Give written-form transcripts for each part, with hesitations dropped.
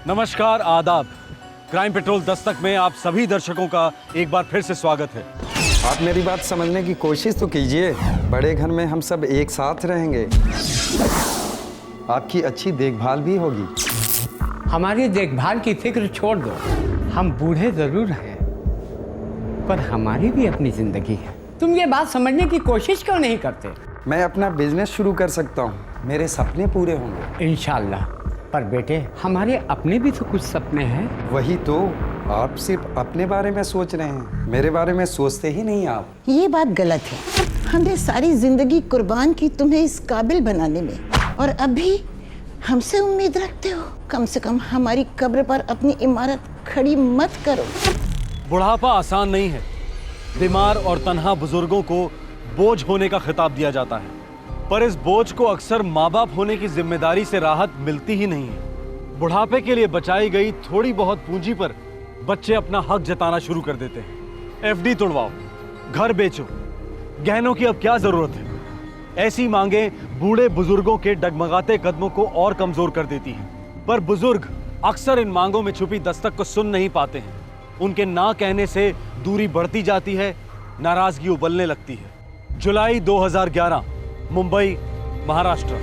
नमस्कार, आदाब। Crime petrol Dastak में आप सभी दर्शकों का एक बार फिर से स्वागत है। आप मेरी बात समझने की कोशिश तो कीजिए। बड़े घर में हम सब एक साथ रहेंगे, आपकी अच्छी देखभाल भी होगी। हमारी देखभाल की फिक्र छोड़ दो। हम बूढ़े जरूर हैं, पर हमारी भी अपनी जिंदगी है। तुम ये बात समझने की कोशिश क्यों नहीं करते? मैं अपना बिजनेस शुरू कर सकता हूँ, मेरे सपने पूरे होंगे इंशाल्लाह। पर बेटे, हमारे अपने भी तो कुछ सपने हैं। वही तो, आप सिर्फ अपने बारे में सोच रहे हैं, मेरे बारे में सोचते ही नहीं आप। ये बात गलत है। हमने सारी जिंदगी कुर्बान की तुम्हें इस काबिल बनाने में, और अभी हमसे उम्मीद रखते हो? कम से कम हमारी कब्र पर अपनी इमारत खड़ी मत करो। बुढ़ापा आसान नहीं है। बीमार और तन्हा बुजुर्गों को बोझ होने का खिताब दिया जाता है, पर इस बोझ को अक्सर माँ बाप होने की जिम्मेदारी से राहत मिलती ही नहीं है। बुढ़ापे के लिए बचाई गई थोड़ी बहुत पूंजी पर बच्चे अपना हक जताना शुरू कर देते हैं। एफडी तुड़वाओ, घर बेचो, गहनों की अब क्या जरूरत है। ऐसी मांगे बूढ़े बुजुर्गों के डगमगाते कदमों को और कमजोर कर देती हैं। पर बुजुर्ग अक्सर इन मांगों में छुपी दस्तक को सुन नहीं पाते हैं। उनके ना कहने से दूरी बढ़ती जाती है, नाराजगी उबलने लगती है। जुलाई 2011, मुंबई, महाराष्ट्र।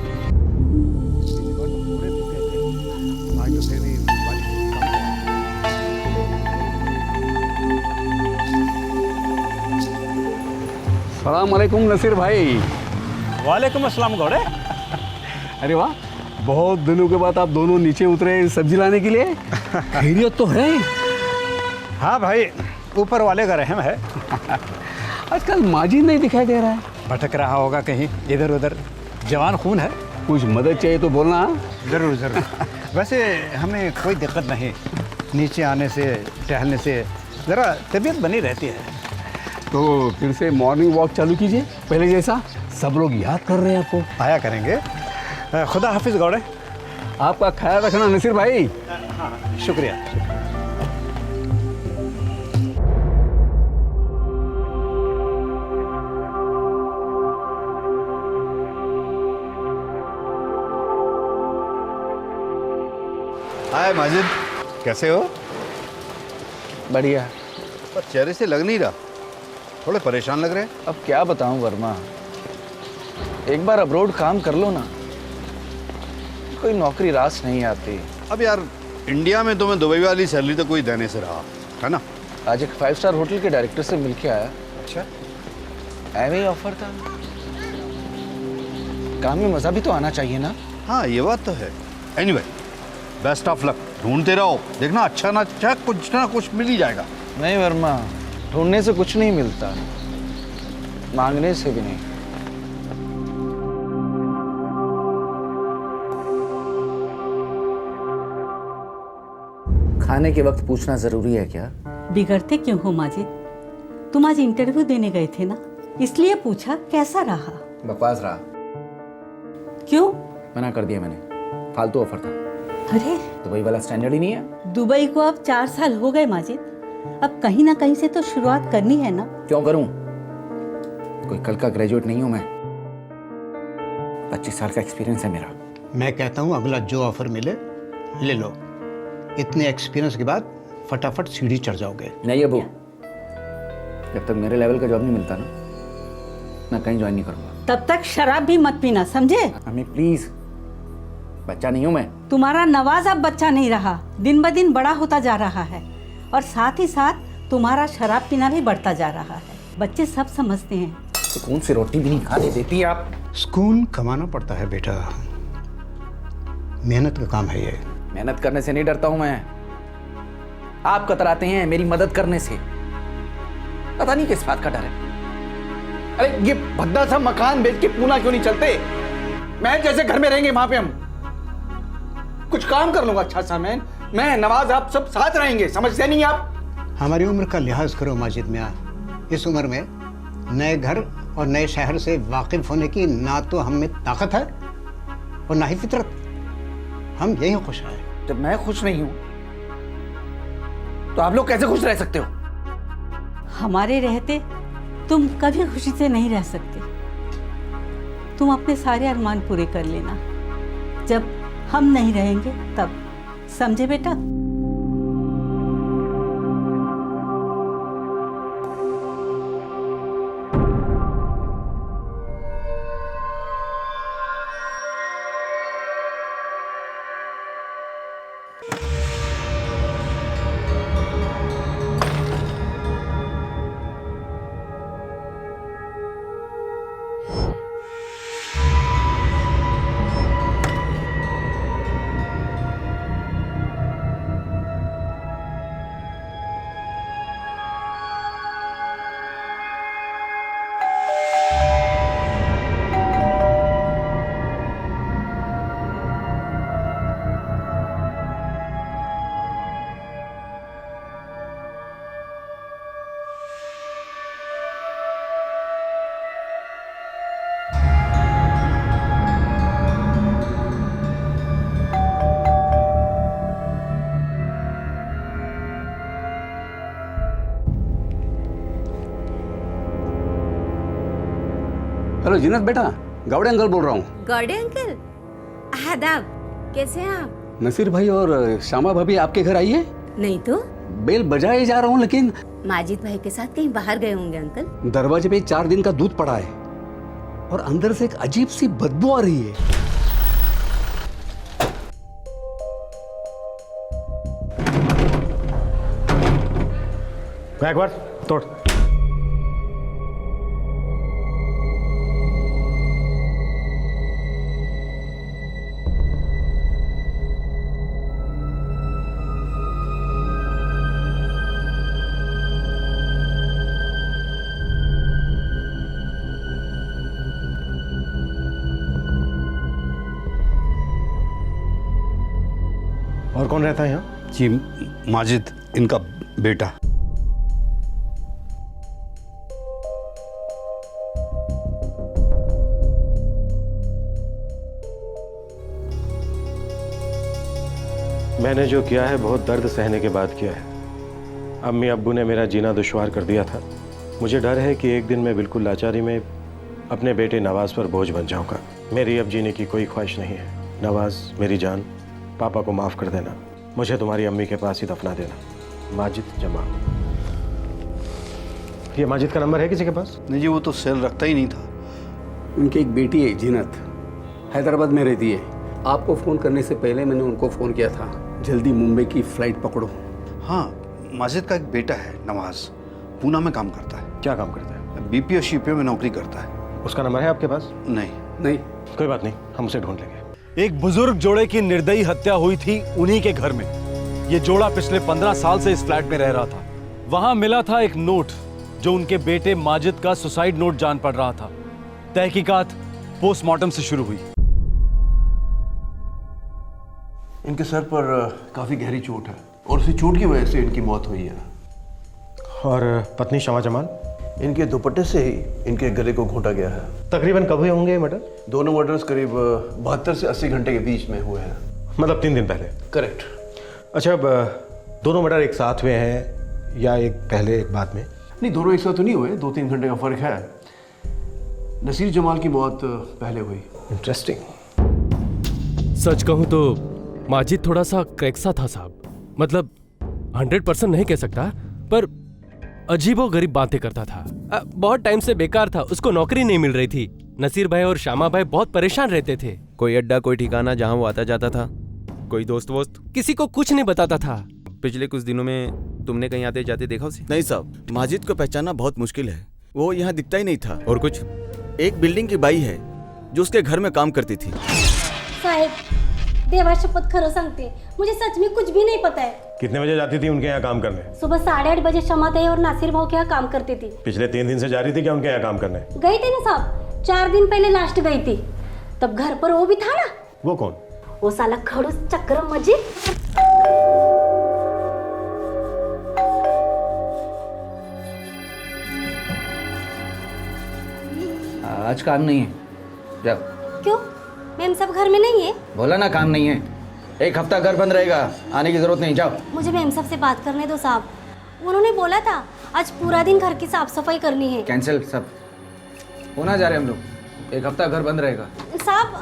सलाम अलैकुम नसीर भाई। वालेकुम अस्सलाम गौड़े। अरे वाह, बहुत दिनों के बाद आप दोनों नीचे उतरे सब्जी लाने के लिए। खैरियत तो है? हाँ भाई, ऊपर वाले का रहम है। आजकल माजिद नहीं दिखाई दे रहा है। भटक रहा होगा कहीं इधर उधर। जवान खून है। कुछ मदद चाहिए तो बोलना। ज़रूर ज़रूर। वैसे हमें कोई दिक्कत नहीं, नीचे आने से टहलने से ज़रा तबीयत बनी रहती है। तो फिर से मॉर्निंग वॉक चालू कीजिए, पहले जैसा। सब लोग याद कर रहे हैं आपको। आया करेंगे। खुदा हाफिज़ गौड़े। आपका ख्याल रखना नसीर भाई। हाँ, शुक्रिया। हाय माजिद, कैसे हो? बढ़िया। पर चेहरे से लग नहीं रहा, थोड़े परेशान लग रहे हैं। अब क्या बताऊं वर्मा, एक बार अब्रोड काम कर लो ना, कोई नौकरी रास नहीं आती। अब यार, इंडिया में तुम्हें दुबई वाली सैलरी तो कोई देने से रहा है ना। आज एक 5 स्टार होटल के डायरेक्टर से मिलके आया। अच्छा, एवं ही ऑफर था। काम में मजा भी तो आना चाहिए ना। हाँ ये बात तो है। Anyway, best of luck. ढूंढते रहो, देखना अच्छा ना कुछ मिल ही जाएगा। नहीं वर्मा, ढूंढने से कुछ नहीं मिलता, मांगने से भी नहीं। खाने के वक्त पूछना जरूरी है क्या? बिगड़ते क्यों हो माजिद? तुम आज इंटरव्यू देने गए थे ना, इसलिए पूछा कैसा रहा। बकवास रहा। क्यों? मना कर दिया मैंने, फालतू ऑफर था। अरे, दुबई वाला स्टैंडर्ड ही नहीं है। दुबई को अब 4 साल हो गए माजिद, अब कहीं ना कहीं से तो शुरुआत करनी है ना। क्यों करूं? कोई कल का ग्रेजुएट नहीं हूं मैं। 25 साल का एक्सपीरियंस है मेरा। मैं कहता हूँ अगला जो ऑफर मिले ले लो। इतने एक्सपीरियंस के बाद फटाफट सीढ़ी चढ़ जाओगे। नहीं अबू, जब तक मेरे लेवल का जॉब नहीं मिलता ना, मैं कहीं ज्वाइन नहीं करूंगा। तब तक शराब भी मत पीना, समझे? अम्मी प्लीज, बच्चा नहीं हूं मैं। तुम्हारा नवाज अब बच्चा नहीं रहा, दिन ब दिन बड़ा होता जा रहा है, और साथ ही साथ तुम्हारा शराब पीना भी बढ़ता जा रहा है। बच्चे सब समझते हैं। सुकून से रोटी भी नहीं खाने देती आप। सुकून कमाना पड़ता है बेटा, मेहनत का काम है ये। मेहनत करने से नहीं डरता हूं मैं, आप कतराते हैं मेरी मदद करने से। पता नहीं किस बात का डर है। अरे ये भद्दा सा मकान बेच के पूना क्यों नहीं चलते? मैं जैसे घर में रहेंगे वहां पे हम। कुछ काम कर लूंगा अच्छा सा। मैं नवाज, आप सब साथ रहेंगे, समझते नहीं आप? हमारी उम्र का लिहाज करो माजिद मियां। इस उम्र में नए घर और नए शहर से वाकिफ होने की ना तो हम में ताकत है और ना ही फितरत। हम यही खुश हैं। जब मैं खुश नहीं हूं तो आप लोग कैसे खुश रह सकते हो? हमारे रहते तुम कभी खुशी से नहीं रह सकते। तुम अपने सारे अरमान पूरे कर लेना, जब हम नहीं रहेंगे तब। समझे बेटा? हेलो जीनत बेटा, गौड़े अंकल बोल रहा हूँ। गौड़े अंकल, आदाब। कैसे हैं आप? नसीर भाई और श्यामा भाभी आपके घर आई है? नहीं तो बेल बजाए जा रहा हूँ, लेकिन माजिद भाई के साथ कहीं बाहर गए होंगे अंकल। दरवाजे पे 4 दिन का दूध पड़ा है और अंदर से एक अजीब सी बदबू आ रही है। एक बार तोड़। और कौन रहता है यहाँ? जी, माजिद, इनका बेटा। मैंने जो किया है बहुत दर्द सहने के बाद किया है। अम्मी अब्बू ने मेरा जीना दुश्वार कर दिया था। मुझे डर है कि एक दिन मैं बिल्कुल लाचारी में अपने बेटे नवाज पर बोझ बन जाऊंगा। मेरी अब जीने की कोई ख्वाहिश नहीं है। नवाज, मेरी जान, पापा को माफ़ कर देना। मुझे तुम्हारी अम्मी के पास ही दफना देना। माजिद जमाल। ये माजिद का नंबर है किसी के पास? नहीं जी, वो तो सेल रखता ही नहीं था। उनकी एक बेटी है जीनत, हैदराबाद में रहती है। आपको फ़ोन करने से पहले मैंने उनको फ़ोन किया था, जल्दी मुंबई की फ़्लाइट पकड़ो। हाँ, माजिद का एक बेटा है नवाज, पूना में काम करता है। क्या काम करता है? बीपीओ शीपीओ में नौकरी करता है। उसका नंबर है आपके पास? नहीं। कोई बात नहीं, हम उसे ढूंढ लेंगे। एक बुजुर्ग जोड़े की निर्दयी हत्या हुई थी उन्हीं के घर में। ये जोड़ा पिछले 15 साल से इस फ्लैट में रह रहा था। वहां मिला था एक नोट जो उनके बेटे माजिद का सुसाइड नोट जान पड़ रहा था। तहकीकात पोस्टमार्टम से शुरू हुई। इनके सर पर काफी गहरी चोट है और उसी चोट की वजह से इनकी मौत हुई है। और पत्नी शमा जमाल? इनके दुपट्टे से ही इनके गले को घोंटा गया है। तकरीबन कब हुए होंगे ये मर्डर? दोनों मर्डर्स करीब 72 से 80 घंटे के बीच में हुए हैं। मतलब 3 दिन पहले? करेक्ट। अच्छा, अब दोनों मर्डर एक साथ हुए हैं या एक पहले एक बाद में? नहीं, दोनों एक साथ तो नहीं हुए, 2-3 घंटे का फर्क है। नसीर जमाल की मौत पहले हुई। इंटरेस्टिंग। सच कहूं तो माजिद थोड़ा सा क्रैक सा था साहब। मतलब 100% नहीं कह सकता, पर अजीबो गरीब बातें करता था। बहुत टाइम से बेकार था, उसको नौकरी नहीं मिल रही थी। नसीर भाई और श्यामा भाई बहुत परेशान रहते थे। कोई अड्डा, कोई ठिकाना जहां वो आता जाता था, कोई दोस्त वोस्त, किसी को कुछ नहीं बताता था। पिछले कुछ दिनों में तुमने कहीं आते जाते देखा उसे? नहीं साहब, माजिद को पहचानना बहुत मुश्किल है। वो यहाँ दिखता ही नहीं था। और कुछ? एक बिल्डिंग की बाई है जो उसके घर में काम करती थी। साहिब, देवा शपथ खरं सांगते, मुझे सच में कुछ भी नहीं पता है। कितने बजे जाती थी उनके यहाँ काम करने? सुबह 8:30 बजे शमा ताई और नासिर भाव के यहाँ काम करती थी। पिछले 3 दिन से जा रही थी क्या उनके यहाँ काम करने? गई थी ना साहब, 4 दिन पहले लास्ट गई थी। तब घर पर वो भी था ना। वो कौन? वो साला खड़ूस चक्र मजीद। आज काम नहीं है, जाओ। क्यों? मैम सब घर में नहीं है? बोला ना काम नहीं है। 1 हफ्ता घर बंद रहेगा, आने की जरूरत नहीं, जाओ। मुझे मैम साहब से बात करने दो साहब। उन्होंने बोला था आज पूरा दिन घर की साफ सफाई करनी है। कैंसिल सब, होना जा रहे हम लोग। 1 हफ्ता घर बंद रहेगा। साहब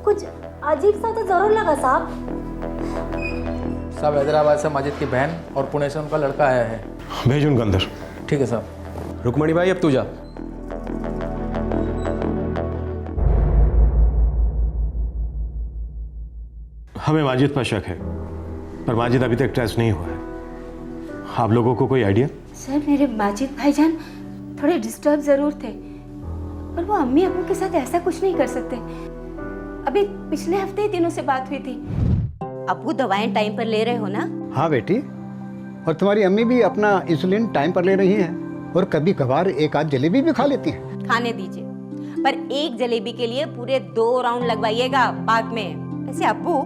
कुछ अजीब सा तो जरूर लगा साहब। साहब हैदराबाद से माजिद की बहन और पुणे से उनका लड़का आया है। भेज उनका अंदर। ठीक है साहब। रुकमणी भाई अब तू जा। हमें माजिद पर शक है, पर माजिद अभी तक ट्रेस नहीं हुआ है। आप लोगों को कोई आइडिया? सर मेरे माजिद भाईजान थोड़े डिस्टर्ब जरूर थे, पर वो अम्मी अब्बू के साथ ऐसा कुछ नहीं कर सकते। अभी पिछले हफ्ते ही तीनों से बात हुई थी। अब्बू दवाएं टाइम पर ले रहे हो ना? हाँ बेटी, और तुम्हारी अम्मी भी अपना इंसुलिन टाइम पर ले रही हैं और कभी कभार एक आध जलेबी भी खा लेती हैं। खाने दीजिए, पर एक जलेबी के लिए पूरे 2 राउंड लगवाइएगा पार्क में। वैसे अब्बू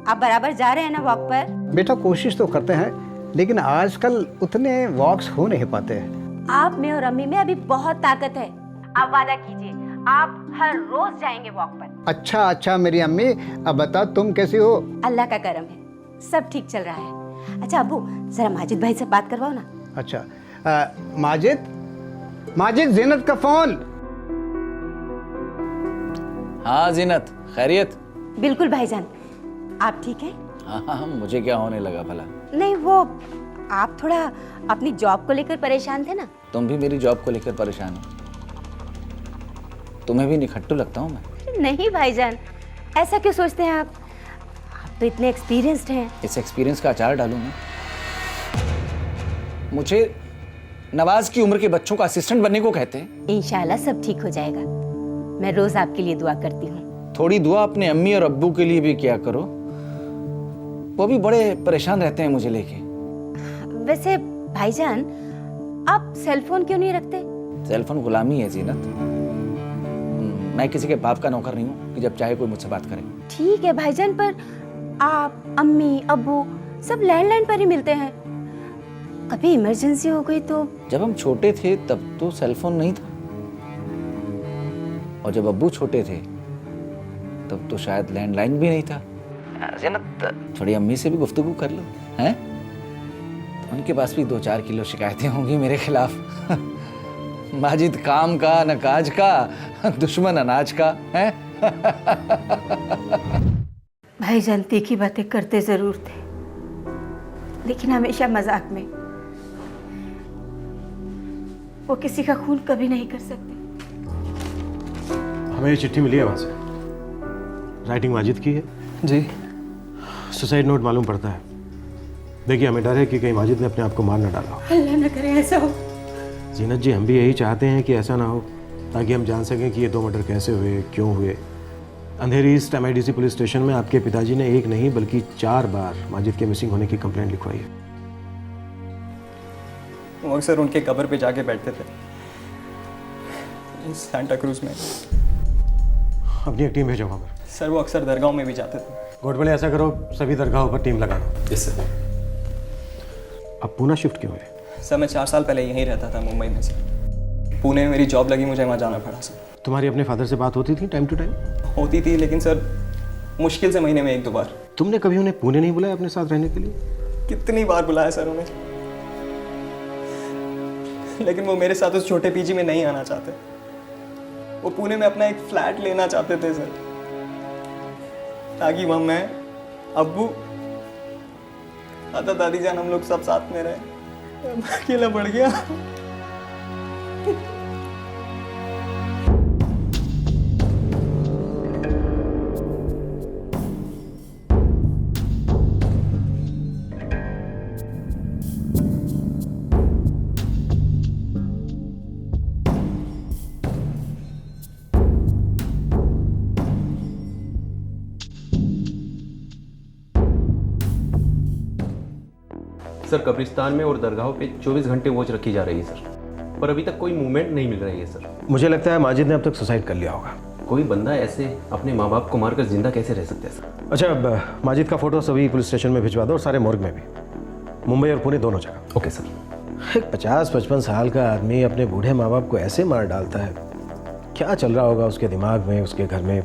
आप बराबर जा रहे हैं ना वॉक पर? बेटा कोशिश तो करते हैं, लेकिन आजकल उतने वॉक्स हो नहीं पाते हैं। आप में और अम्मी में अभी बहुत ताकत है। आप वादा कीजिए आप हर रोज जाएंगे वॉक पर। अच्छा मेरी अम्मी, अब बता तुम कैसी हो? अल्लाह का करम है, सब ठीक चल रहा है। अच्छा अब्बू जरा माजिद भाई से बात करवाओ ना। अच्छा माजिद जीनत का फोन। हाँ जीनत, खैरियत? बिल्कुल भाईजान, आप ठीक हैं? हाँ, मुझे क्या होने लगा भला? नहीं वो आप थोड़ा अपनी जॉब को लेकर परेशान थे ना? तुम भी मेरी जॉब को लेकर परेशान हो? तुम्हें भी निखट्टू लगता हूँ मैं? नहीं भाईजान, ऐसा क्यों सोचते हैं आप तो इतने एक्सपीरियंस्ड हैं। इस एक्सपीरियंस का अचार डालूं मैं? मुझे नवाज की उम्र के बच्चों का असिस्टेंट बनने को कहते हैं। इंशाल्लाह सब ठीक हो जाएगा, मैं रोज आपके लिए दुआ करती हूँ। थोड़ी दुआ अपने अम्मी और अब्बू के लिए भी किया करो, वो भी बड़े परेशान रहते हैं मुझे लेके। वैसे भाईजान आप सेलफोन क्यों नहीं रखते? सेलफोन गुलामी है जीनत, मैं किसी के बाप का नौकर नहीं हूँ कि जब चाहे कोई मुझसे बात करे। ठीक है भाईजान, पर आप अम्मी अब्बू सब लैंडलाइन पर ही मिलते हैं, कभी इमरजेंसी हो गई तो? जब हम छोटे थे तब तो सेलफोन नहीं था, और जब अब्बू छोटे थे तब तो शायद लैंडलाइन भी नहीं था। जीनत थोड़ी अम्मी से भी गुफ्तगू कर लो, हैं? उनके पास भी 2-4 किलो शिकायतें होंगी मेरे खिलाफ। माजिद काम का न काज का, दुश्मन अनाज का, है? भाईजान तीखी बातें करते जरूर थे, लेकिन हमेशा मजाक में। वो किसी का खून कभी नहीं कर सकते। हमें ये चिट्ठी मिली है वहां से, राइटिंग माजिद की है जी। सुसाइड नोट मालूम पड़ता है। देखिए हमें डर है कि कहीं माजिद ने अपने आप को मार न डाला हो। अल्लाह न करे ऐसा हो। जीनत जी हम भी यही चाहते हैं कि ऐसा ना हो, ताकि हम जान सकें कि ये 2 मर्डर कैसे हुए, क्यों हुए। अंधेरी ईस्ट MIDC पुलिस स्टेशन में आपके पिताजी ने 1 नहीं बल्कि 4 बार माजिद के मिसिंग होने की कंप्लेंट लिखवाई है। वो अक्सर उनके कब्र पे जाके बैठते थे सांता क्रूज में। अपनी एक टीम भेजो वहाँ पर। सर वो अक्सर दरगाहों में भी जाते थे। गोडबले ऐसा करो, सभी दरगाहों पर टीम लगा दो। Yes sir. अब पूना शिफ्ट क्यों हुए? सर मैं 4 साल पहले यहीं रहता था मुंबई में से। पुणे में मेरी जॉब लगी, मुझे वहाँ जाना पड़ा सर। तुम्हारी अपने फादर से बात होती थी टाइम टू टाइम? होती थी, लेकिन सर मुश्किल से महीने में 1-2 बार। तुमने कभी उन्हें पुणे नहीं बुलाया अपने साथ रहने के लिए? कितनी बार बुलाया सर उन्हें, लेकिन वो मेरे साथ उस छोटे PG में नहीं आना चाहते। वो पुणे में अपना एक फ्लैट लेना चाहते थे सर, ताकि वहाँ मैं, अब्बू, दादा दादी जान हम लोग सब साथ में रहे। अकेला पड़ गया। सर कब्रिस्तान में और दरगाहों पे 24 घंटे वॉच रखी जा रही है सर, पर अभी तक कोई मूवमेंट नहीं मिल रही है सर। मुझे लगता है माजिद ने अब तक सुसाइड कर लिया होगा। कोई बंदा ऐसे अपने माँ बाप को मारकर जिंदा कैसे रह सकता है सर? अच्छा अब माजिद का फोटो सभी पुलिस स्टेशन में भिजवा दो और सारे मोर्ग में भी, मुंबई और पुणे दोनों जगह। Okay sir. एक 50-55 साल का आदमी अपने बूढ़े माँ बाप को ऐसे मार डालता है, क्या चल रहा होगा उसके दिमाग में, उसके घर में?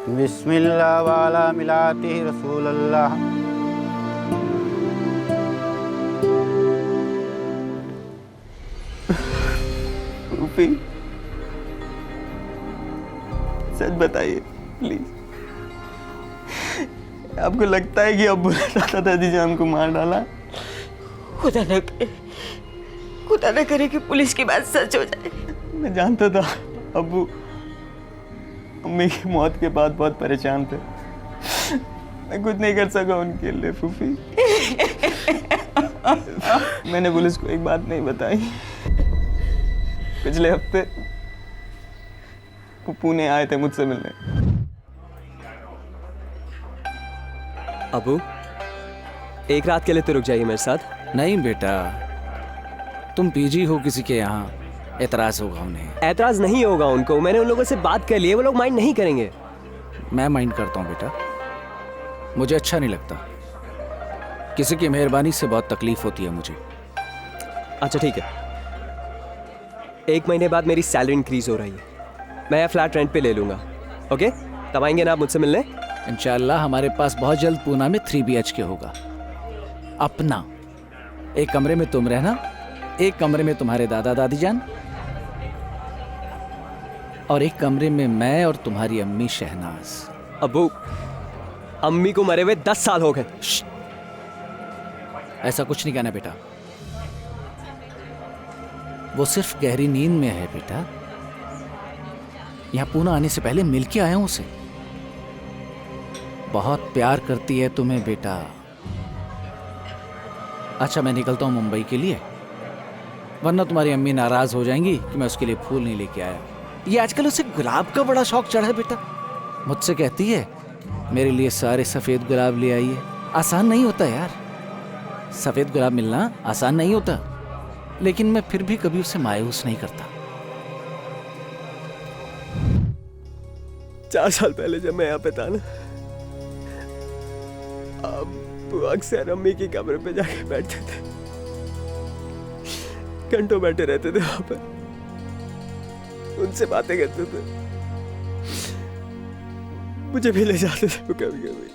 बिस्मिल्लाह वाला मिलाती रसूल अल्लाह। फूफी, सच बताइए प्लीज, आपको लगता है कि अब्बू ने दादा दादी जान को मार डाला? खुदा न करे कि पुलिस की बात सच हो जाए। मैं जानता था अब्बू अम्मी की मौत के बाद बहुत परेशान थे। मैं कुछ नहीं कर सका उनके लिए फूफी। मैंने पुलिस को एक बात नहीं बताई। पिछले हफ्ते वो पुणे आए थे मुझसे मिलने। अबू, एक रात के लिए तो रुक जाइए मेरे साथ। नहीं बेटा, तुम पीजी हो किसी के यहाँ, एतराज होगा उन्हें। एतराज नहीं होगा उनको, मैंने उन लोगों से बात कर ली है, वो लोग माइंड नहीं करेंगे। मैं माइंड करता हूँ बेटा, मुझे अच्छा नहीं लगता। किसी की मेहरबानी से बहुत तकलीफ होती है मुझे। अच्छा ठीक है, 1 महीने बाद मेरी सैलरी इंक्रीज हो रही है, मैं यह फ्लैट रेंट पे ले लूंगा। ओके, तब आएंगे ना आप मुझसे मिलने? इंशाल्लाह हमारे पास बहुत जल्द पूना में 3 BHK होगा अपना। एक कमरे में तुम रहना, एक कमरे में तुम्हारे दादा दादी जान, और एक कमरे में मैं और तुम्हारी अम्मी शहनाज। अबू, अम्मी को मरे हुए 10 साल हो गए। ऐसा कुछ नहीं कहना बेटा, वो सिर्फ गहरी नींद में है बेटा। यहां पूना आने से पहले मिल के आया हूं उसे। बहुत प्यार करती है तुम्हें बेटा। अच्छा मैं निकलता हूं मुंबई के लिए, वरना तुम्हारी अम्मी नाराज हो जाएंगी कि मैं उसके लिए फूल नहीं लेके आया। ये आजकल उसे गुलाब का बड़ा शौक चढ़ा है बेटा। मुझसे कहती है मेरे लिए सारे सफेद गुलाब ले आइए। आसान नहीं होता यार, सफेद गुलाब मिलना आसान नहीं होता, लेकिन मैं फिर भी कभी उसे मायूस नहीं करता। 4 साल पहले जब मैं यहाँ पे था ना, अब अक्सर अम्मी की कब्र पे जाके बैठते थे, घंटों बैठे रहते थे वहां पर, उनसे बातें करते थे, मुझे भी ले जाते थे कभी कभी।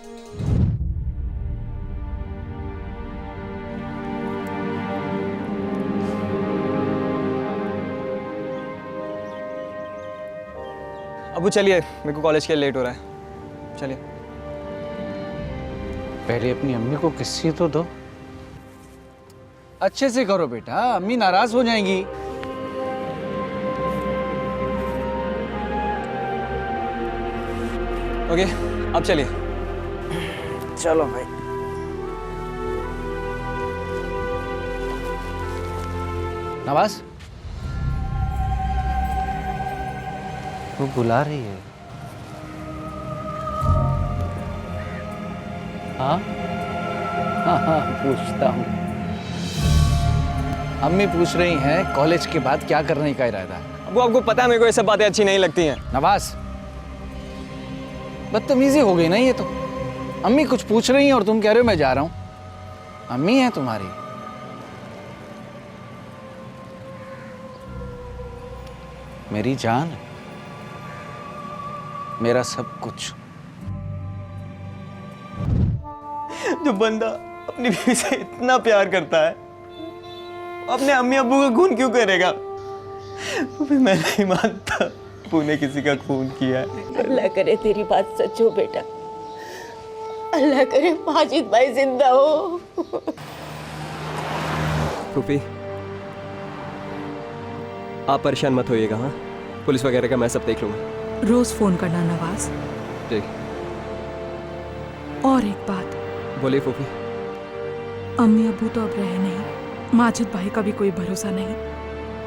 अबू चलिए, मेरे को कॉलेज के लिए लेट हो रहा है, चलिए। पहले अपनी अम्मी को किस्सी तो दो। अच्छे से करो बेटा, अम्मी नाराज हो जाएंगी। ओके, अब चलिए। चलो भाई। नवाज, वो बुला रही है। हाँ हाँ हाँ, पूछता हूँ। अम्मी पूछ रही हैं कॉलेज के बाद क्या करने का इरादा है। अब आपको पता है मेरे को ये सब बातें अच्छी नहीं लगती हैं। नवाज, बदतमीजी हो गई ना ये तो। अम्मी कुछ पूछ रही हैं और तुम कह रहे हो मैं जा रहा हूँ। अम्मी है तुम्हारी। मेरी जान, मेरा सब कुछ। जो बंदा अपनी बीवी से इतना प्यार करता है, अपने अम्मी अब्बू का खून क्यों करेगा? तो फिर मैं नहीं मानता पुणे किसी का खून किया है। अल्लाह करे तेरी बात सच हो बेटा, अल्लाह करे माजिद भाई जिंदा हो। फूफी, आप परेशान मत होइएगा। हाँ, पुलिस वगैरह का मैं सब देख लूंगा। रोज फोन करना नवाज। ठीक। और एक बात। बोलिए फूफी। अम्मी अब्बू तो अब रहे नहीं, माजिद भाई का भी कोई भरोसा नहीं।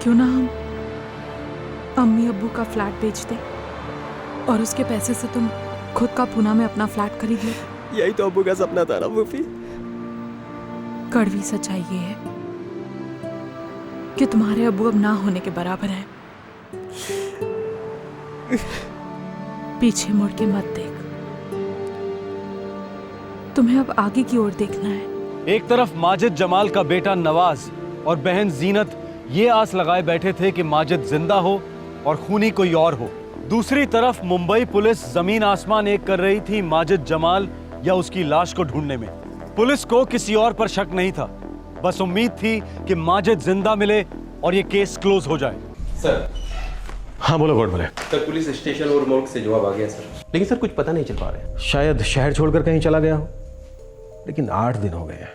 क्यों ना हम अम्मी अब्बू का फ्लैट बेच दें और उसके पैसे से तुम खुद का पूना में अपना फ्लैट खरीद लो। यही तो अब्बू का सपना था ना फूफी। कड़वी सच्चाई ये है कि तुम्हारे अब्बू अब ना होने के बराबर हैं। पीछे मुड़ के मत देख, तुम्हें अब आगे की ओर देखना है। एक तरफ माजिद जमाल का बेटा नवाज और बहन जीनत ये आस लगाए बैठे थे कि माजिद जिंदा हो और खूनी कोई और हो, दूसरी तरफ मुंबई पुलिस जमीन आसमान एक कर रही थी माजिद जमाल या उसकी लाश को ढूंढने में। पुलिस को किसी और पर शक नहीं था, बस उम्मीद थी कि माजिद जिंदा मिले और ये केस क्लोज हो जाए। सर। हाँ बोलो गॉड बोले। सर पुलिस स्टेशन और मोर्ग से जवाब आ गया सर, लेकिन सर कुछ पता नहीं चल पा रहा है। शायद शहर छोड़कर कहीं चला गया हो, लेकिन 8 दिन हो गए हैं।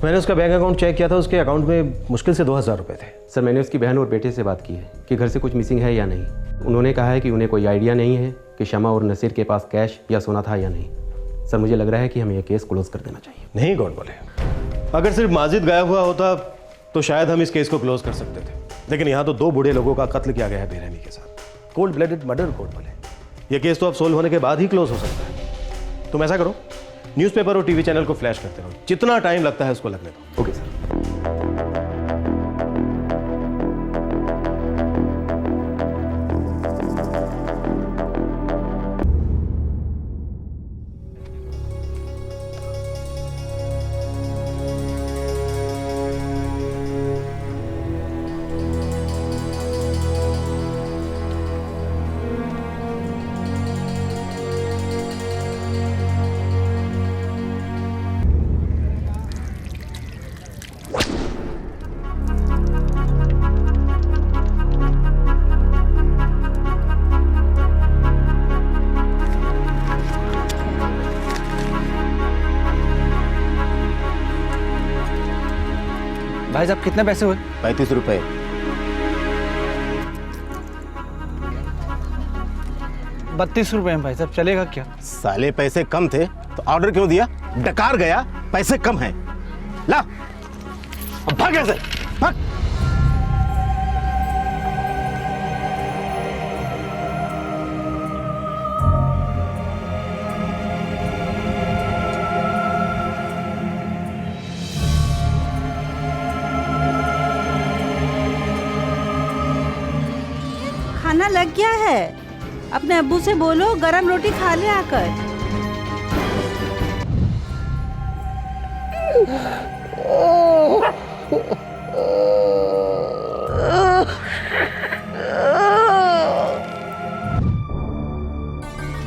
मैंने उसका बैंक अकाउंट चेक किया था, उसके अकाउंट में मुश्किल से 2000 रुपए थे। सर मैंने उसकी बहन और बेटे से बात की है कि घर से कुछ मिसिंग है या नहीं। उन्होंने कहा है कि उन्हें कोई आइडिया नहीं है कि शमा और नसीर के पास कैश या सोना था या नहीं। सर मुझे लग रहा है कि हमें यह केस क्लोज कर देना चाहिए। नहीं गॉड बोले, अगर सिर्फ माजिद गायब हुआ होता तो शायद हम इस केस को क्लोज कर सकते थे, लेकिन यहाँ तो 2 बूढ़े लोगों का कत्ल किया गया है बेरहमी के साथ। कोल्ड ब्लडेड मर्डर गॉड बोले। यह केस तो अब सोल्व होने के बाद ही क्लोज हो सकता है। तुम ऐसा करो, न्यूज़पेपर और टीवी चैनल को फ्लैश करते रहो, जितना टाइम लगता है उसको लगने दो। Okay sir. भाई साहब कितने पैसे हुए? 35 रुपए। ₹32 हैं भाई साहब, चलेगा क्या? साले पैसे कम थे तो ऑर्डर क्यों दिया? डकार गया, पैसे कम हैं। ला अब भाग ऐसे भाग। खाना लग गया है, अपने अब्बू से बोलो गरम रोटी खा ले आकर।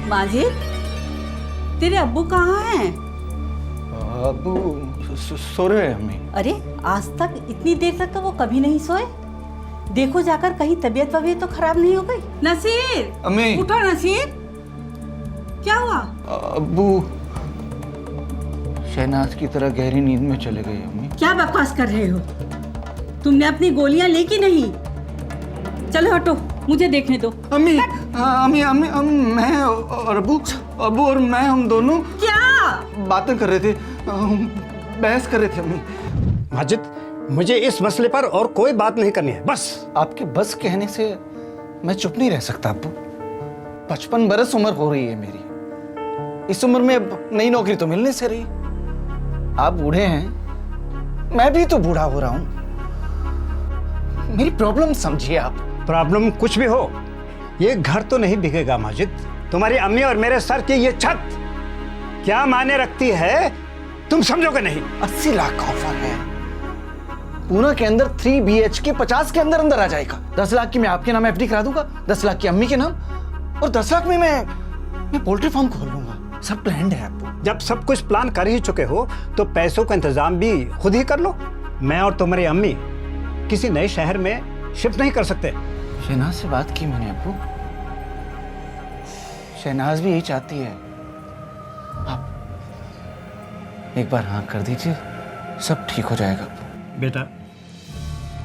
माजिद, तेरे अब्बू कहाँ हैं? अब्बू सो रहे हैं अम्मी। अरे आज तक इतनी देर तक तो वो कभी नहीं सोए। देखो जाकर कहीं तबीयत वबीयत तो खराब नहीं हो गई। नसीर, अम्मी। उठो नसीर, क्या हुआ? अब्बू शहनाज की तरह गहरी नींद में चले गए अम्मी। क्या बकवास कर रहे हो? तुमने अपनी गोलियां ली कि नहीं? चलो हटो, मुझे देखने दो। अम्मी मैं और अब्बू और मैं, हम दोनों क्या बातें कर रहे थे, बहस कर रहे थे अम्मी। माजिद, मुझे इस मसले पर और कोई बात नहीं करनी है, बस। आपके बस कहने से मैं चुप नहीं रह सकता अब्बू। 55 बरस उम्र हो रही है मेरी। इस उम्र में अब नई नौकरी तो मिलने से रही। आप बूढ़े हैं, मैं भी तो बूढ़ा हो रहा हूं। मेरी प्रॉब्लम समझिए आप। प्रॉब्लम कुछ भी हो, ये घर तो नहीं बिकेगा माजिद। तुम्हारी अम्मी और मेरे सर की ये छत क्या मायने रखती है, तुम समझोगे नहीं। 80 लाख का ऑफर है पूना के अंदर, 3 BHK 50 के अंदर अंदर आ जाएगा। 10 लाख की मैं आपके नाम FD करा दूंगा, 10 लाख की अम्मी के नाम, और 10 लाख में मैं पोल्ट्री फार्म खोल लूंगा। सब प्लान है आपको। जब सब कुछ प्लान कर ही चुके हो तो पैसों का इंतजाम भी खुद ही कर लो। मैं और तुम्हारी अम्मी किसी नए शहर में शिफ्ट नहीं कर सकते। शहनाज से बात की मैंने अब्बू, शहनाज भी यही चाहती है। आप एक बार हाँ कर दीजिए, सब ठीक हो जाएगा। बेटा,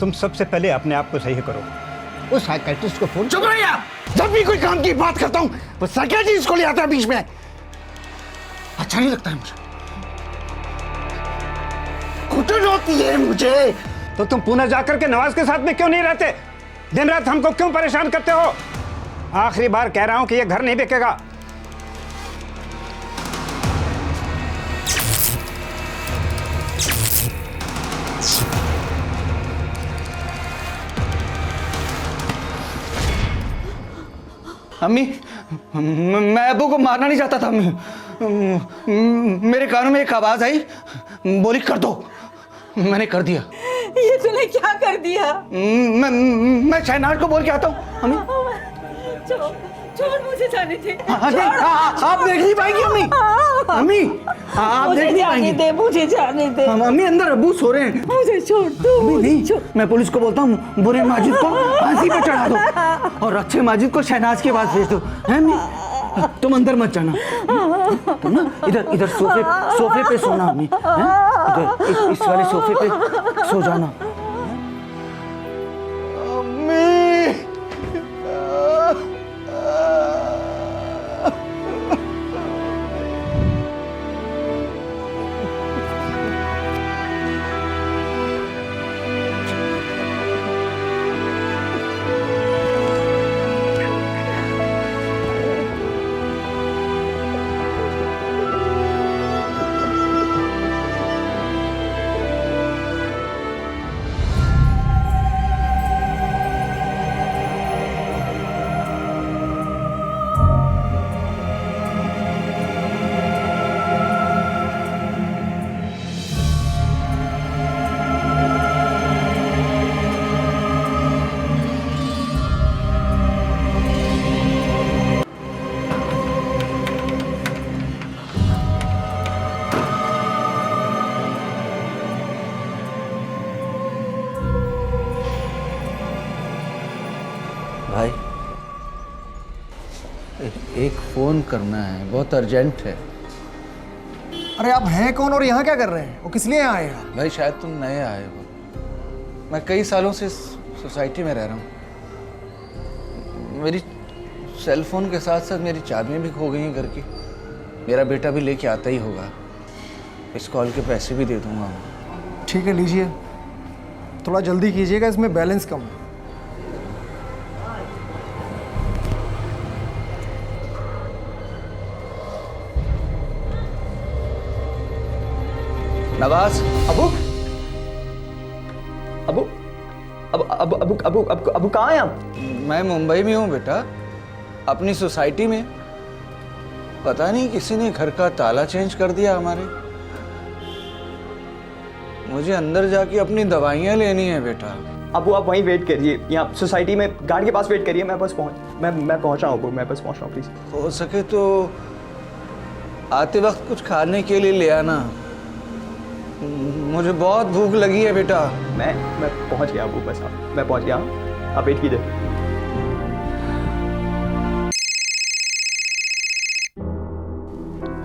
तुम सबसे पहले अपने आप को सही करो। उस साइकियाट्रिस्ट को फोन। चुप रहिए आप। जब भी कोई काम की बात करता हूँ वो साइकियाट्रिस्ट को ले आता है बीच में। अच्छा नहीं लगता है मुझे, घुटन होती है मुझे। तो तुम पुणे जाकर के नवाज के साथ में क्यों नहीं रहते? दिन रात हमको क्यों परेशान करते हो? आखिरी बार कह रहा हूं कि ये घर नहीं बिकेगा। अम्मी, मैं अब्बू को मारना नहीं चाहता था अम्मी। मेरे कानों में एक आवाज आई, बोली कर दो। मैंने कर दिया। ये तूने क्या कर दिया? मैं शहनाज को बोल के आता हूँ। अम्मी छोड़ मुझे जाने दे। आप देख नहीं पाएंगी अम्मी। अम्मी आप देख नहीं पाएंगी। दे मुझे जाने दे। अम्मी अंदर अब्बू सो रहे हैं। मुझे छोड़ दो। अम्मी नहीं, मैं पुलिस को बोलता हूँ, बुरे माजिद को फांसी पे चढ़ा दो और अच्छे माजिद को शहनाज के पास भेज दो। है अम्मी? तुम अंदर मत जाना, तुम ना इधर इधर सोफे पे सोना अम्मी। इधर इस वाले सोफे पे सो जाना। भाई एक फोन करना है, बहुत अर्जेंट है। अरे आप हैं कौन और यहाँ क्या कर रहे हैं? वो किस लिए आए हैं? भाई शायद तुम नए आए हो। मैं कई सालों से सोसाइटी में रह रहा हूँ। मेरी सेल फोन के साथ साथ मेरी चाबियाँ भी खो गई हैं घर की। मेरा बेटा भी लेके आता ही होगा। इस कॉल के पैसे भी दे दूंगा। ठीक है, लीजिए। थोड़ा जल्दी कीजिएगा, इसमें बैलेंस कम है। नवाज, अबू अबू अबू अबू अबू अबू अबू अबू कहाँ हैं आप? मैं मुंबई में हूँ बेटा, अपनी सोसाइटी में। पता नहीं किसी ने घर का ताला चेंज कर दिया हमारे। मुझे अंदर जाके अपनी दवाइयाँ लेनी है बेटा। अबू आप वहीं वेट करिए, यहाँ सोसाइटी में गार्ड के पास वेट करिए। मैं पहुँच रहा हूँ अबू, मैं बस पहुँच रहा हूँ प्लीज़। हो सके तो आते वक्त कुछ खाने के लिए ले आना, मुझे बहुत भूख लगी है बेटा। मैं पहुँच गया अबू, बस मैं पहुँच गया, आप वेट कीजिए।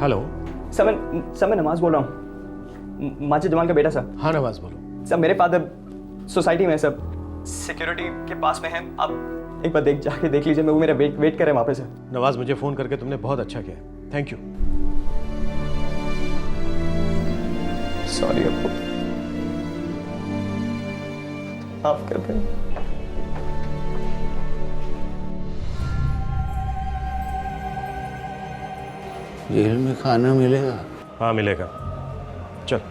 हेलो सर, मैं नमाज बोल रहा हूँ, माजिद जमाल का बेटा सर। हाँ नवाज बोलो। सर मेरे फादर सोसाइटी में सब सिक्योरिटी के पास में हैं, आप एक बार जाके देख लीजिए। वो मेरा वेट कर रहे हैं वहाँ पे सर। नवाज मुझे फ़ोन करके तुमने बहुत अच्छा किया, थैंक यू। सॉरी अब्बू, माफ कर दें। जेल में खाना मिलेगा? हाँ मिलेगा, चल।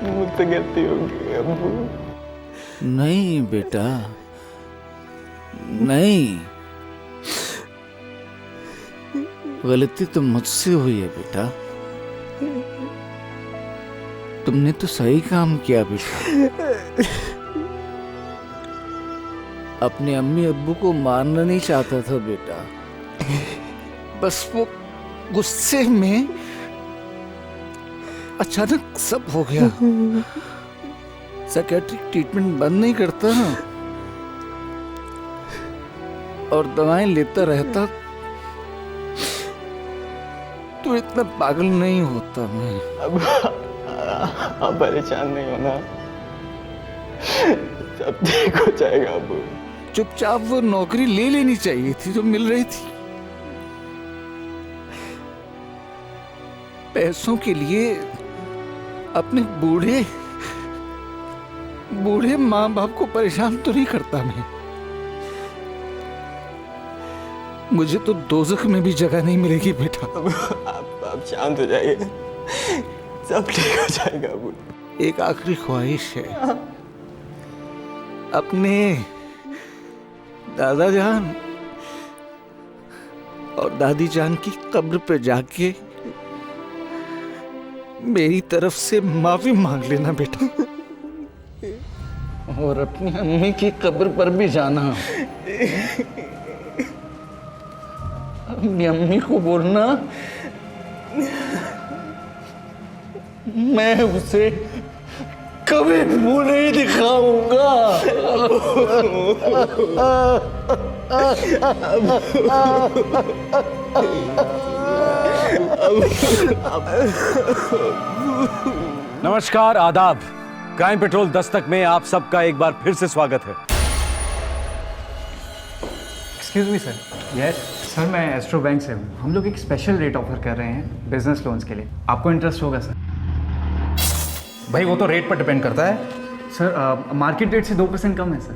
मुझसे गलती हो गई अब्बू। नहीं बेटा, नहीं, गलती तो मुझसे हुई है बेटा। तुमने तो सही काम किया बेटा। अपने अम्मी अब्बू को मारना नहीं चाहता था बेटा, बस वो गुस्से में अचानक सब हो गया। साइकेट्रिक ट्रीटमेंट बंद नहीं करता ना, और दवाएं लेता रहता तो इतना पागल नहीं होता मैं। अब आप परेशान नहीं होना, सब ठीक हो जाएगा अब्बू। चुपचाप वो नौकरी ले लेनी चाहिए थी जो मिल रही थी। पैसों के लिए अपने बूढ़े माँ बाप को परेशान तो नहीं करता मैं। मुझे तो दोज़ख में भी जगह नहीं मिलेगी बेटा। आप शांत हो जाइए, सब ठीक हो जाएगा अबू। एक आखिरी ख्वाहिश है, अपने दादा जान और दादी जान की कब्र पे जाके मेरी तरफ से माफी मांग लेना बेटा, और अपनी अम्मी की कब्र पर भी जाना। अपनी अम्मी को बोलना मैं उसे कभी मुंह नहीं दिखाऊंगा। नमस्कार, आदाब। क्राइम पेट्रोल दस्तक में आप सबका एक बार फिर से स्वागत है। Excuse me sir. Yes sir, मैं एस्ट्रो बैंक से हूँ। हम लोग एक स्पेशल रेट ऑफर कर रहे हैं बिजनेस लोन्स के लिए। आपको इंटरेस्ट होगा सर? भाई वो तो रेट पर डिपेंड करता है सर। मार्केट रेट से 2% कम है सर।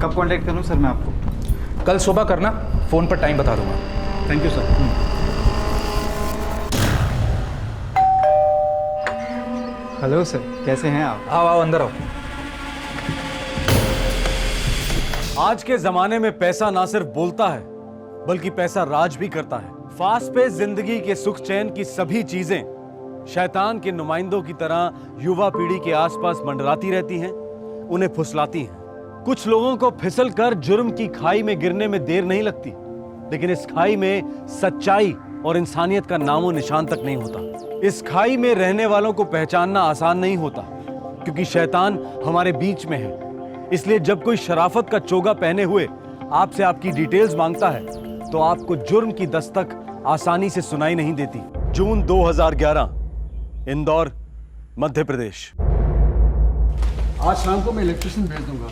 कब कांटेक्ट करूँ सर मैं आपको? कल सुबह करना, फ़ोन पर टाइम बता दूंगा। Thank you sir. Hello sir, कैसे हैं आप? आओ आओ अंदर आओ। आज के जमाने में पैसा ना सिर्फ बोलता है बल्कि पैसा राज भी करता है। फास्ट पेस जिंदगी के सुख चैन की सभी चीजें शैतान के नुमाइंदों की तरह युवा पीढ़ी के आसपास मंडराती रहती हैं, उन्हें फुसलाती हैं। कुछ लोगों को फिसल कर जुर्म की खाई में गिरने में देर नहीं लगती, लेकिन इस खाई में सच्चाई और इंसानियत का नामो निशान तक नहीं होता। इस खाई में रहने वालों को पहचानना आसान नहीं होता, क्योंकि शैतान हमारे बीच में है। इसलिए जब कोई शराफत का चोगा पहने हुए आपसे आपकी डिटेल्स मांगता है तो आपको जुर्म की दस्तक आसानी से सुनाई नहीं देती। जून 2011, इंदौर, मध्य प्रदेश। आज शाम को मैं इलेक्ट्रिशियन भेज दूंगा,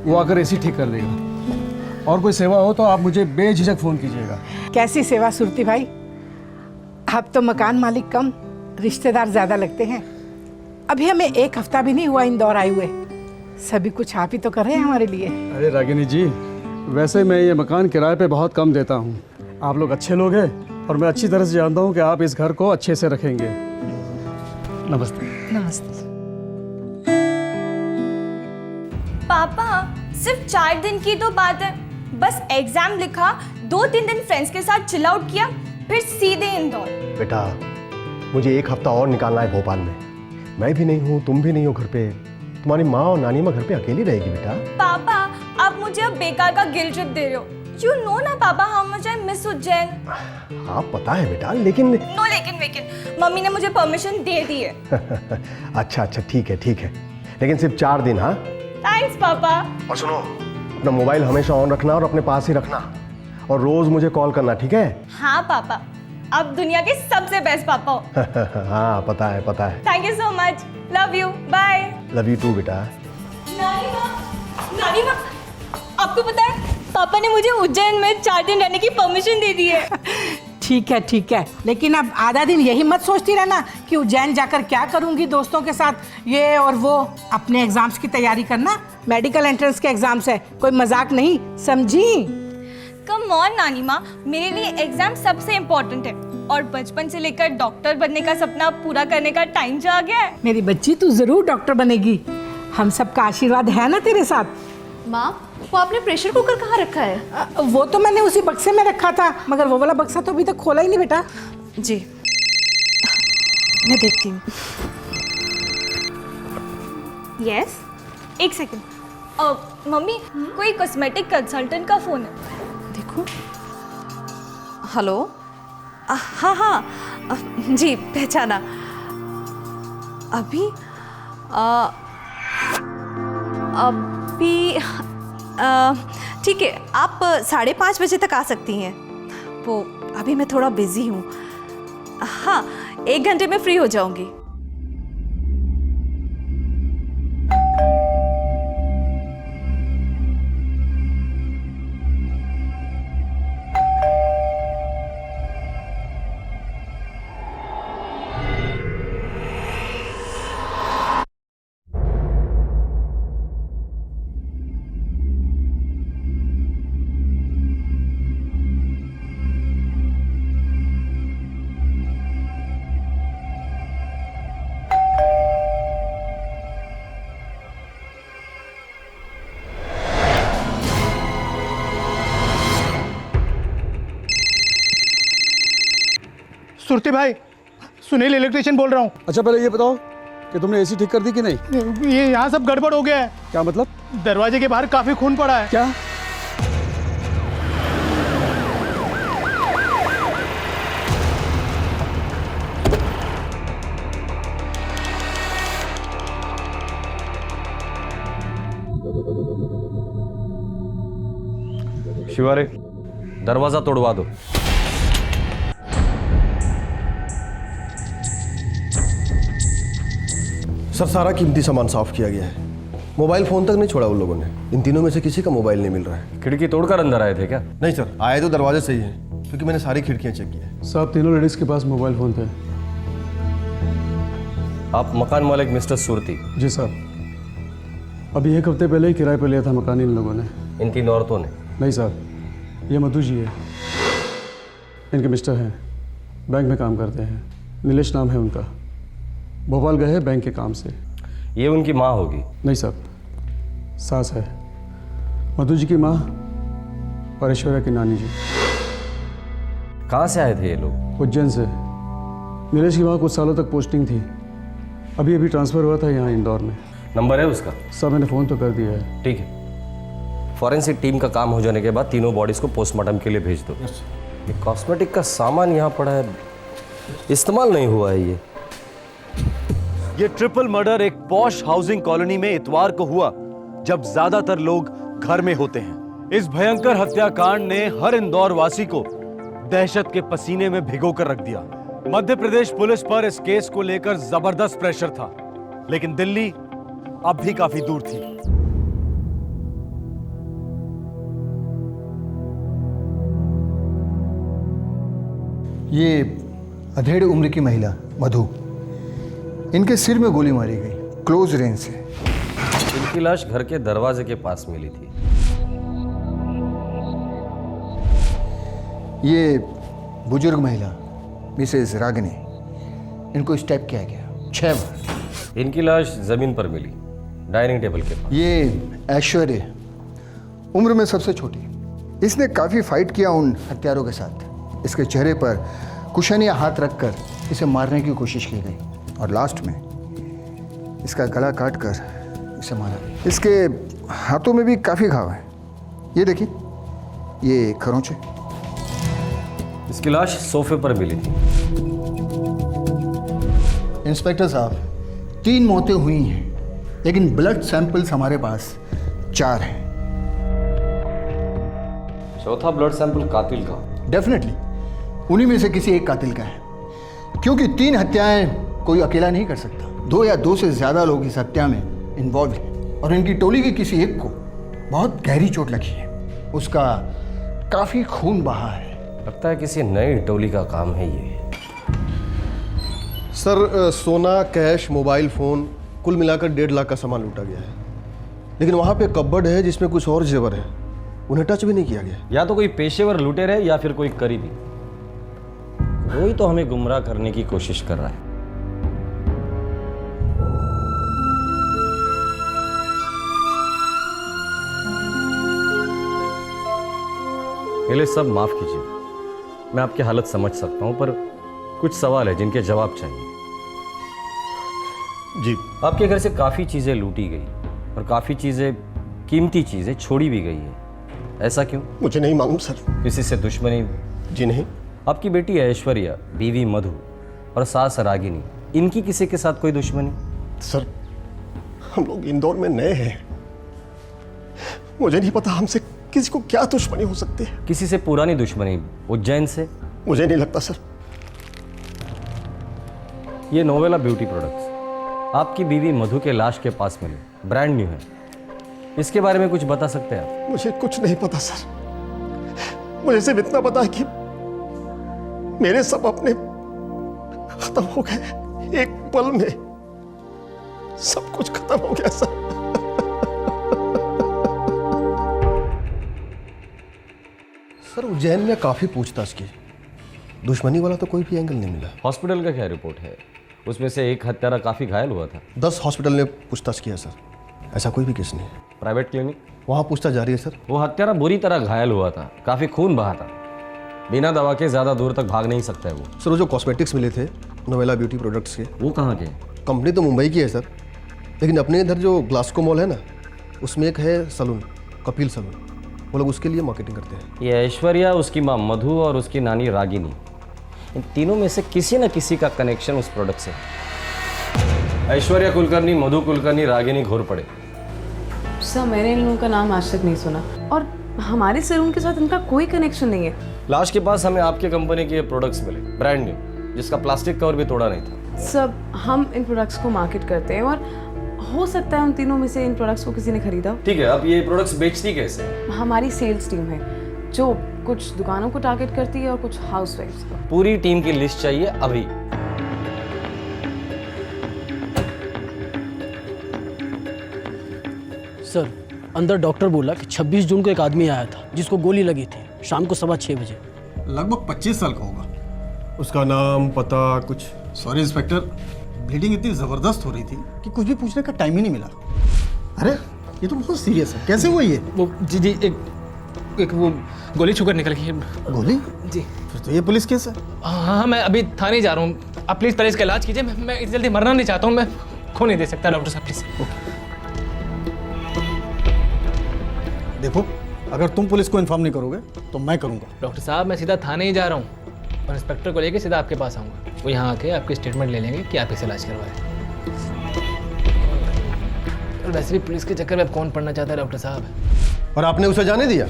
वो आकर एसी ठीक कर देगा। और कोई सेवा हो तो आप मुझे बेझिझक फ़ोन कीजिएगा। कैसी सेवा सुरती भाई? अब तो मकान मालिक कम, रिश्तेदार ज़्यादा लगते हैं। अभी हमें 1 हफ्ता भी नहीं हुआ इंदौर आए हुए, सभी कुछ आप ही तो कर रहे हैं हमारे लिए। अरे रागिनी जी, वैसे मैं ये मकान किराए पे बहुत कम देता हूँ। आप लोग अच्छे लोग हैं और मैं अच्छी तरह से जानता हूँ कि आप इस घर को अच्छे से रखेंगे। नमस्ते। नमस्ते। पापा, सिर्फ 4 दिन की तो बात है, बस एग्जाम लिखा, 2-3 दिन फ्रेंड्स के साथ चिल आउट किया, फिर सीधे इंदौर। बेटा, मुझे 1 हफ्ता और निकालना है भोपाल में। मैं भी नहीं हूँ, तुम भी नहीं हो घर पे। तुम्हारी माँ और नानी माँ घर पे अकेली रहेगी बेटा। पापा, आप मुझे अब बेकार का गिल्ट ट्रिप दे रहे हो। You know ना पापा, how much I miss Ujjain. हाँ पता है बेटा, लेकिन नो लेकिन मम्मी ने मुझे परमिशन दे दी है। अच्छा अच्छा, ठीक है, लेकिन सिर्फ 4 दिन। हाँ थैंक्स पापा। और सुनो, अपना मोबाइल हमेशा ऑन रखना और अपने पास ही रखना, और रोज मुझे कॉल करना, ठीक है? हाँ पापा, आप दुनिया के सबसे बेस्ट पापा हो। हाँ पता है। Thank you so much, love you, bye. Love you too बेटा। नानी माँ, आपको पता है पापा ने मुझे उज्जैन में 4 दिन रहने की परमिशन दे दी है। ठीक है, लेकिन अब आधा दिन यही मत सोचती रहना कि उज्जैन जाकर क्या करूंगी दोस्तों के साथ, ये और वो। अपने एग्जाम्स की तैयारी करना, मेडिकल एंट्रेंस के एग्जाम्स है, कोई मजाक नहीं, समझी? कम ऑन नानी माँ, मेरे लिए एग्जाम सबसे इम्पोर्टेंट है, और बचपन से लेकर डॉक्टर बनने का सपना पूरा करने का टाइम जो आ गया है। मेरी बच्ची, तू जरूर डॉक्टर बनेगी, हम सबका आशीर्वाद है ना तेरे साथ। माँ, वो आपने प्रेशर कुकर कहाँ रखा है? वो तो मैंने उसी बक्से में रखा था, मगर वो वाला बक्सा तो अभी तक खोला ही नहीं बेटा। जी, मैं देखती हूँ। यस, एक सेकंड। मम्मी, कोई कॉस्मेटिक कंसल्टेंट का फोन है। देखो। हेलो। हाँ, जी पहचाना। अभी ठीक है, आप 5:30 बजे तक आ सकती हैं। वो अभी मैं थोड़ा बिजी हूँ। हाँ, 1 घंटे में फ्री हो जाऊंगी। सुरती भाई, सुनील इलेक्ट्रिशियन बोल रहा हूँ। अच्छा पहले ये बताओ कि तुमने एसी ठीक कर दी कि नहीं? ये यहाँ सब गड़बड़ हो गया है। क्या मतलब? दरवाजे के बाहर काफी खून पड़ा है। क्या? शिवारे, दरवाजा तोड़वा दो। सर सारा कीमती सामान साफ किया गया है। मोबाइल फोन तक नहीं छोड़ा उन लोगों ने। इन तीनों में से किसी का मोबाइल नहीं मिल रहा है। खिड़की तोड़कर अंदर आए थे क्या? नहीं सर, आए तो दरवाजे से ही है, क्योंकि मैंने सारी खिड़कियां चेक की है। साहब तीनों लेडीज के पास मोबाइल फोन थे। आप मकान मालिक मिस्टर सुरती? जी साहब, अभी 1 हफ्ते पहले ही किराए पर लिया था मकान इन लोगों ने। इन 3 औरतों ने? नहीं साहब, ये मधु जी है, इनके मिस्टर हैं, बैंक में काम करते हैं। नीलेश नाम है उनका, भोपाल गए हैं बैंक के काम से। ये उनकी माँ होगी? नहीं साहब, सास है, मधु जी की माँ और ऐश्वर्या की नानी जी। कहाँ से आए थे ये लोग? उज्जैन से। नीलेश की वहाँ कुछ सालों तक पोस्टिंग थी, अभी अभी ट्रांसफ़र हुआ था यहाँ इंदौर में। नंबर है उसका? सब मैंने फ़ोन तो कर दिया है। ठीक है, फॉरेंसिक टीम का काम हो जाने के बाद तीनों बॉडीज को पोस्टमार्टम के लिए भेज दो। ये कॉस्मेटिक का सामान यहाँ पड़ा है, इस्तेमाल नहीं हुआ है। ये ट्रिपल मर्डर एक पॉश हाउसिंग कॉलोनी में इतवार को हुआ, जब ज्यादातर लोग घर में होते हैं। इस भयंकर हत्याकांड ने हर इंदौर वासी को दहशत के पसीने में भिगोकर रख दिया। मध्य प्रदेश पुलिस पर इस केस को लेकर जबरदस्त प्रेशर था, लेकिन दिल्ली अब भी काफी दूर थी। ये अधेड़ उम्र की महिला मधु, इनके सिर में गोली मारी गई, क्लोज रेंज से। इनकी लाश घर के दरवाजे के पास मिली थी। ये बुजुर्ग महिला मिसेज रागिनी, इनको स्टेप किया गया 6 बार। इनकी लाश जमीन पर मिली, डाइनिंग टेबल के पास। ये ऐश्वर्या, उम्र में सबसे छोटी, इसने काफ़ी फाइट किया उन हत्यारों के साथ। इसके चेहरे पर कुशन या हाथ रखकर इसे मारने की कोशिश की गई और लास्ट में इसका गला काटकर इसे मारा गया। इसके हाथों में भी काफ़ी घाव है, ये देखिए, ये खरोंचे। इसकी लाश सोफे पर मिली थी। इंस्पेक्टर साहब, 3 मौतें हुई हैं, लेकिन ब्लड सैंपल्स हमारे पास 4 हैं। चौथा ब्लड सैंपल कातिल का? डेफिनेटली उन्हीं में से किसी एक कातिल का है, क्योंकि 3 हत्याएं कोई अकेला नहीं कर सकता। 2 या 2 से ज़्यादा लोग इस हत्या में इन्वॉल्व हैं और इनकी टोली के किसी एक को बहुत गहरी चोट लगी है। उसका काफ़ी खून बहा है। लगता है किसी नई टोली का काम है ये। सर सोना, कैश, मोबाइल फ़ोन कुल मिलाकर 1.5 लाख का सामान लूटा गया है, लेकिन वहाँ पे कपबोर्ड है जिसमें कुछ और जेवर है, उन्हें टच भी नहीं किया गया। या तो कोई पेशेवर लुटेर है या फिर कोई करीबी, कोई तो हमें गुमराह करने की कोशिश कर रहा है। पहले सब माफ कीजिए, मैं आपकी हालत समझ सकता हूं, पर कुछ सवाल है जिनके जवाब चाहिए। जी। आपके घर से काफी चीजें लूटी गई और काफी चीजें, कीमती चीजें छोड़ी भी गई है, ऐसा क्यों? मुझे नहीं मालूम सर। किसी से दुश्मनी? जी नहीं। आपकी बेटी ऐश्वर्या, बीवी मधु और सास रागिनी, इनकी किसी के साथ कोई दुश्मनी? सर हम लोग इंदौर में नए हैं, मुझे नहीं पता हमसे किसी को क्या दुश्मनी हो सकती है। किसी से पुरानी दुश्मनी उज्जैन से? मुझे नहीं लगता सर। ये नोवेला ब्यूटी प्रोडक्ट्स आपकी बीवी मधु के लाश के पास मिले, ब्रांड न्यू है, इसके बारे में कुछ बता सकते हैं आप? मुझे कुछ नहीं पता सर, मुझे सिर्फ इतना पता है कि मेरे सब अपने खत्म हो गए, एक पल में सब कुछ खत्म हो गया सर। सर उज्जैन में काफी पूछताछ की, दुश्मनी वाला तो कोई भी एंगल नहीं मिला। हॉस्पिटल का क्या रिपोर्ट है? उसमें से एक हत्यारा काफी घायल हुआ था। 10 हॉस्पिटल ने पूछताछ किया सर, ऐसा कोई भी केस नहीं है। Private clinic? वहाँ पूछताछ जारी है सर। वो हत्यारा बुरी तरह घायल हुआ था, काफी खून बहा था, बिना दवा के ज़्यादा दूर तक भाग नहीं सकता है वो। सर वो जो कॉस्मेटिक्स मिले थे नोवेला ब्यूटी प्रोडक्ट्स के, वो कहाँ के? कंपनी तो मुंबई की है सर, लेकिन अपने इधर जो ग्लास्को मॉल है ना, उसमें एक है सलून, कपिल सलून, वो लोग उसके लिए मार्केटिंग करते हैं। ये ऐश्वर्या, उसकी माँ मधु और उसकी नानी रागिनी, इन तीनों में से किसी न किसी का कनेक्शन उस प्रोडक्ट से। ऐश्वर्या कुलकर्णी, मधु कुलकर्णी, रागिनी घोरपड़े। सर मैंने इन लोगों का नाम आज तक नहीं सुना और हमारे सैलून के साथ इनका कोई कनेक्शन नहीं है। लाश के पास हमें आपके कंपनी के प्रोडक्ट्स मिले, ब्रांड न्यू, जिसका प्लास्टिक कवर भी तोड़ा नहीं था। सर हम इन प्रोडक्ट्स को मार्केट करते हैं और हो सकता है उन तीनों में से इन प्रोडक्ट्स को किसी ने खरीदा हो। ठीक है, अब ये प्रोडक्ट्स बेचती कैसे? हमारी सेल्स टीम है जो कुछ दुकानों को टारगेट करती है और कुछ हाउसवाइफ्स को। पूरी टीम की लिस्ट चाहिए अभी। सर अंदर डॉक्टर बोला कि 26 जून को एक आदमी आया था जिसको गोली लगी थी, शाम को 6:15 बजे। लगभग 25 साल का होगा। उसका नाम पता कुछ? सॉरी इंस्पेक्टर, ब्लीडिंग इतनी ज़बरदस्त हो रही थी कि कुछ भी पूछने का टाइम ही नहीं मिला। अरे ये तो बहुत सीरियस है, कैसे हुआ ये? वो जी एक वो गोली छूकर निकल गई। गोली? जी। फिर तो ये पुलिस केस है। हाँ मैं अभी थाने जा रहा हूँ, आप प्लीज़ पहले इसका इलाज कीजिए। मैं इतनी जल्दी मरना नहीं चाहता हूँ, मैं खो नहीं दे सकता डॉक्टर साहब प्लीज़। देखो अगर तुम पुलिस को इन्फॉर्म नहीं करोगे तो मैं करूँगा। डॉक्टर साहब मैं सीधा थाने ही जा रहा हूँ और इंस्पेक्टर को लेके सीधा आपके पास आऊँगा। वो यहाँ आके आपकी स्टेटमेंट ले लेंगे कि आप इसे इलाज करवाए। और वैसे भी पुलिस के चक्कर में अब कौन पढ़ना चाहता है डॉक्टर साहब। और आपने उसे जाने दिया?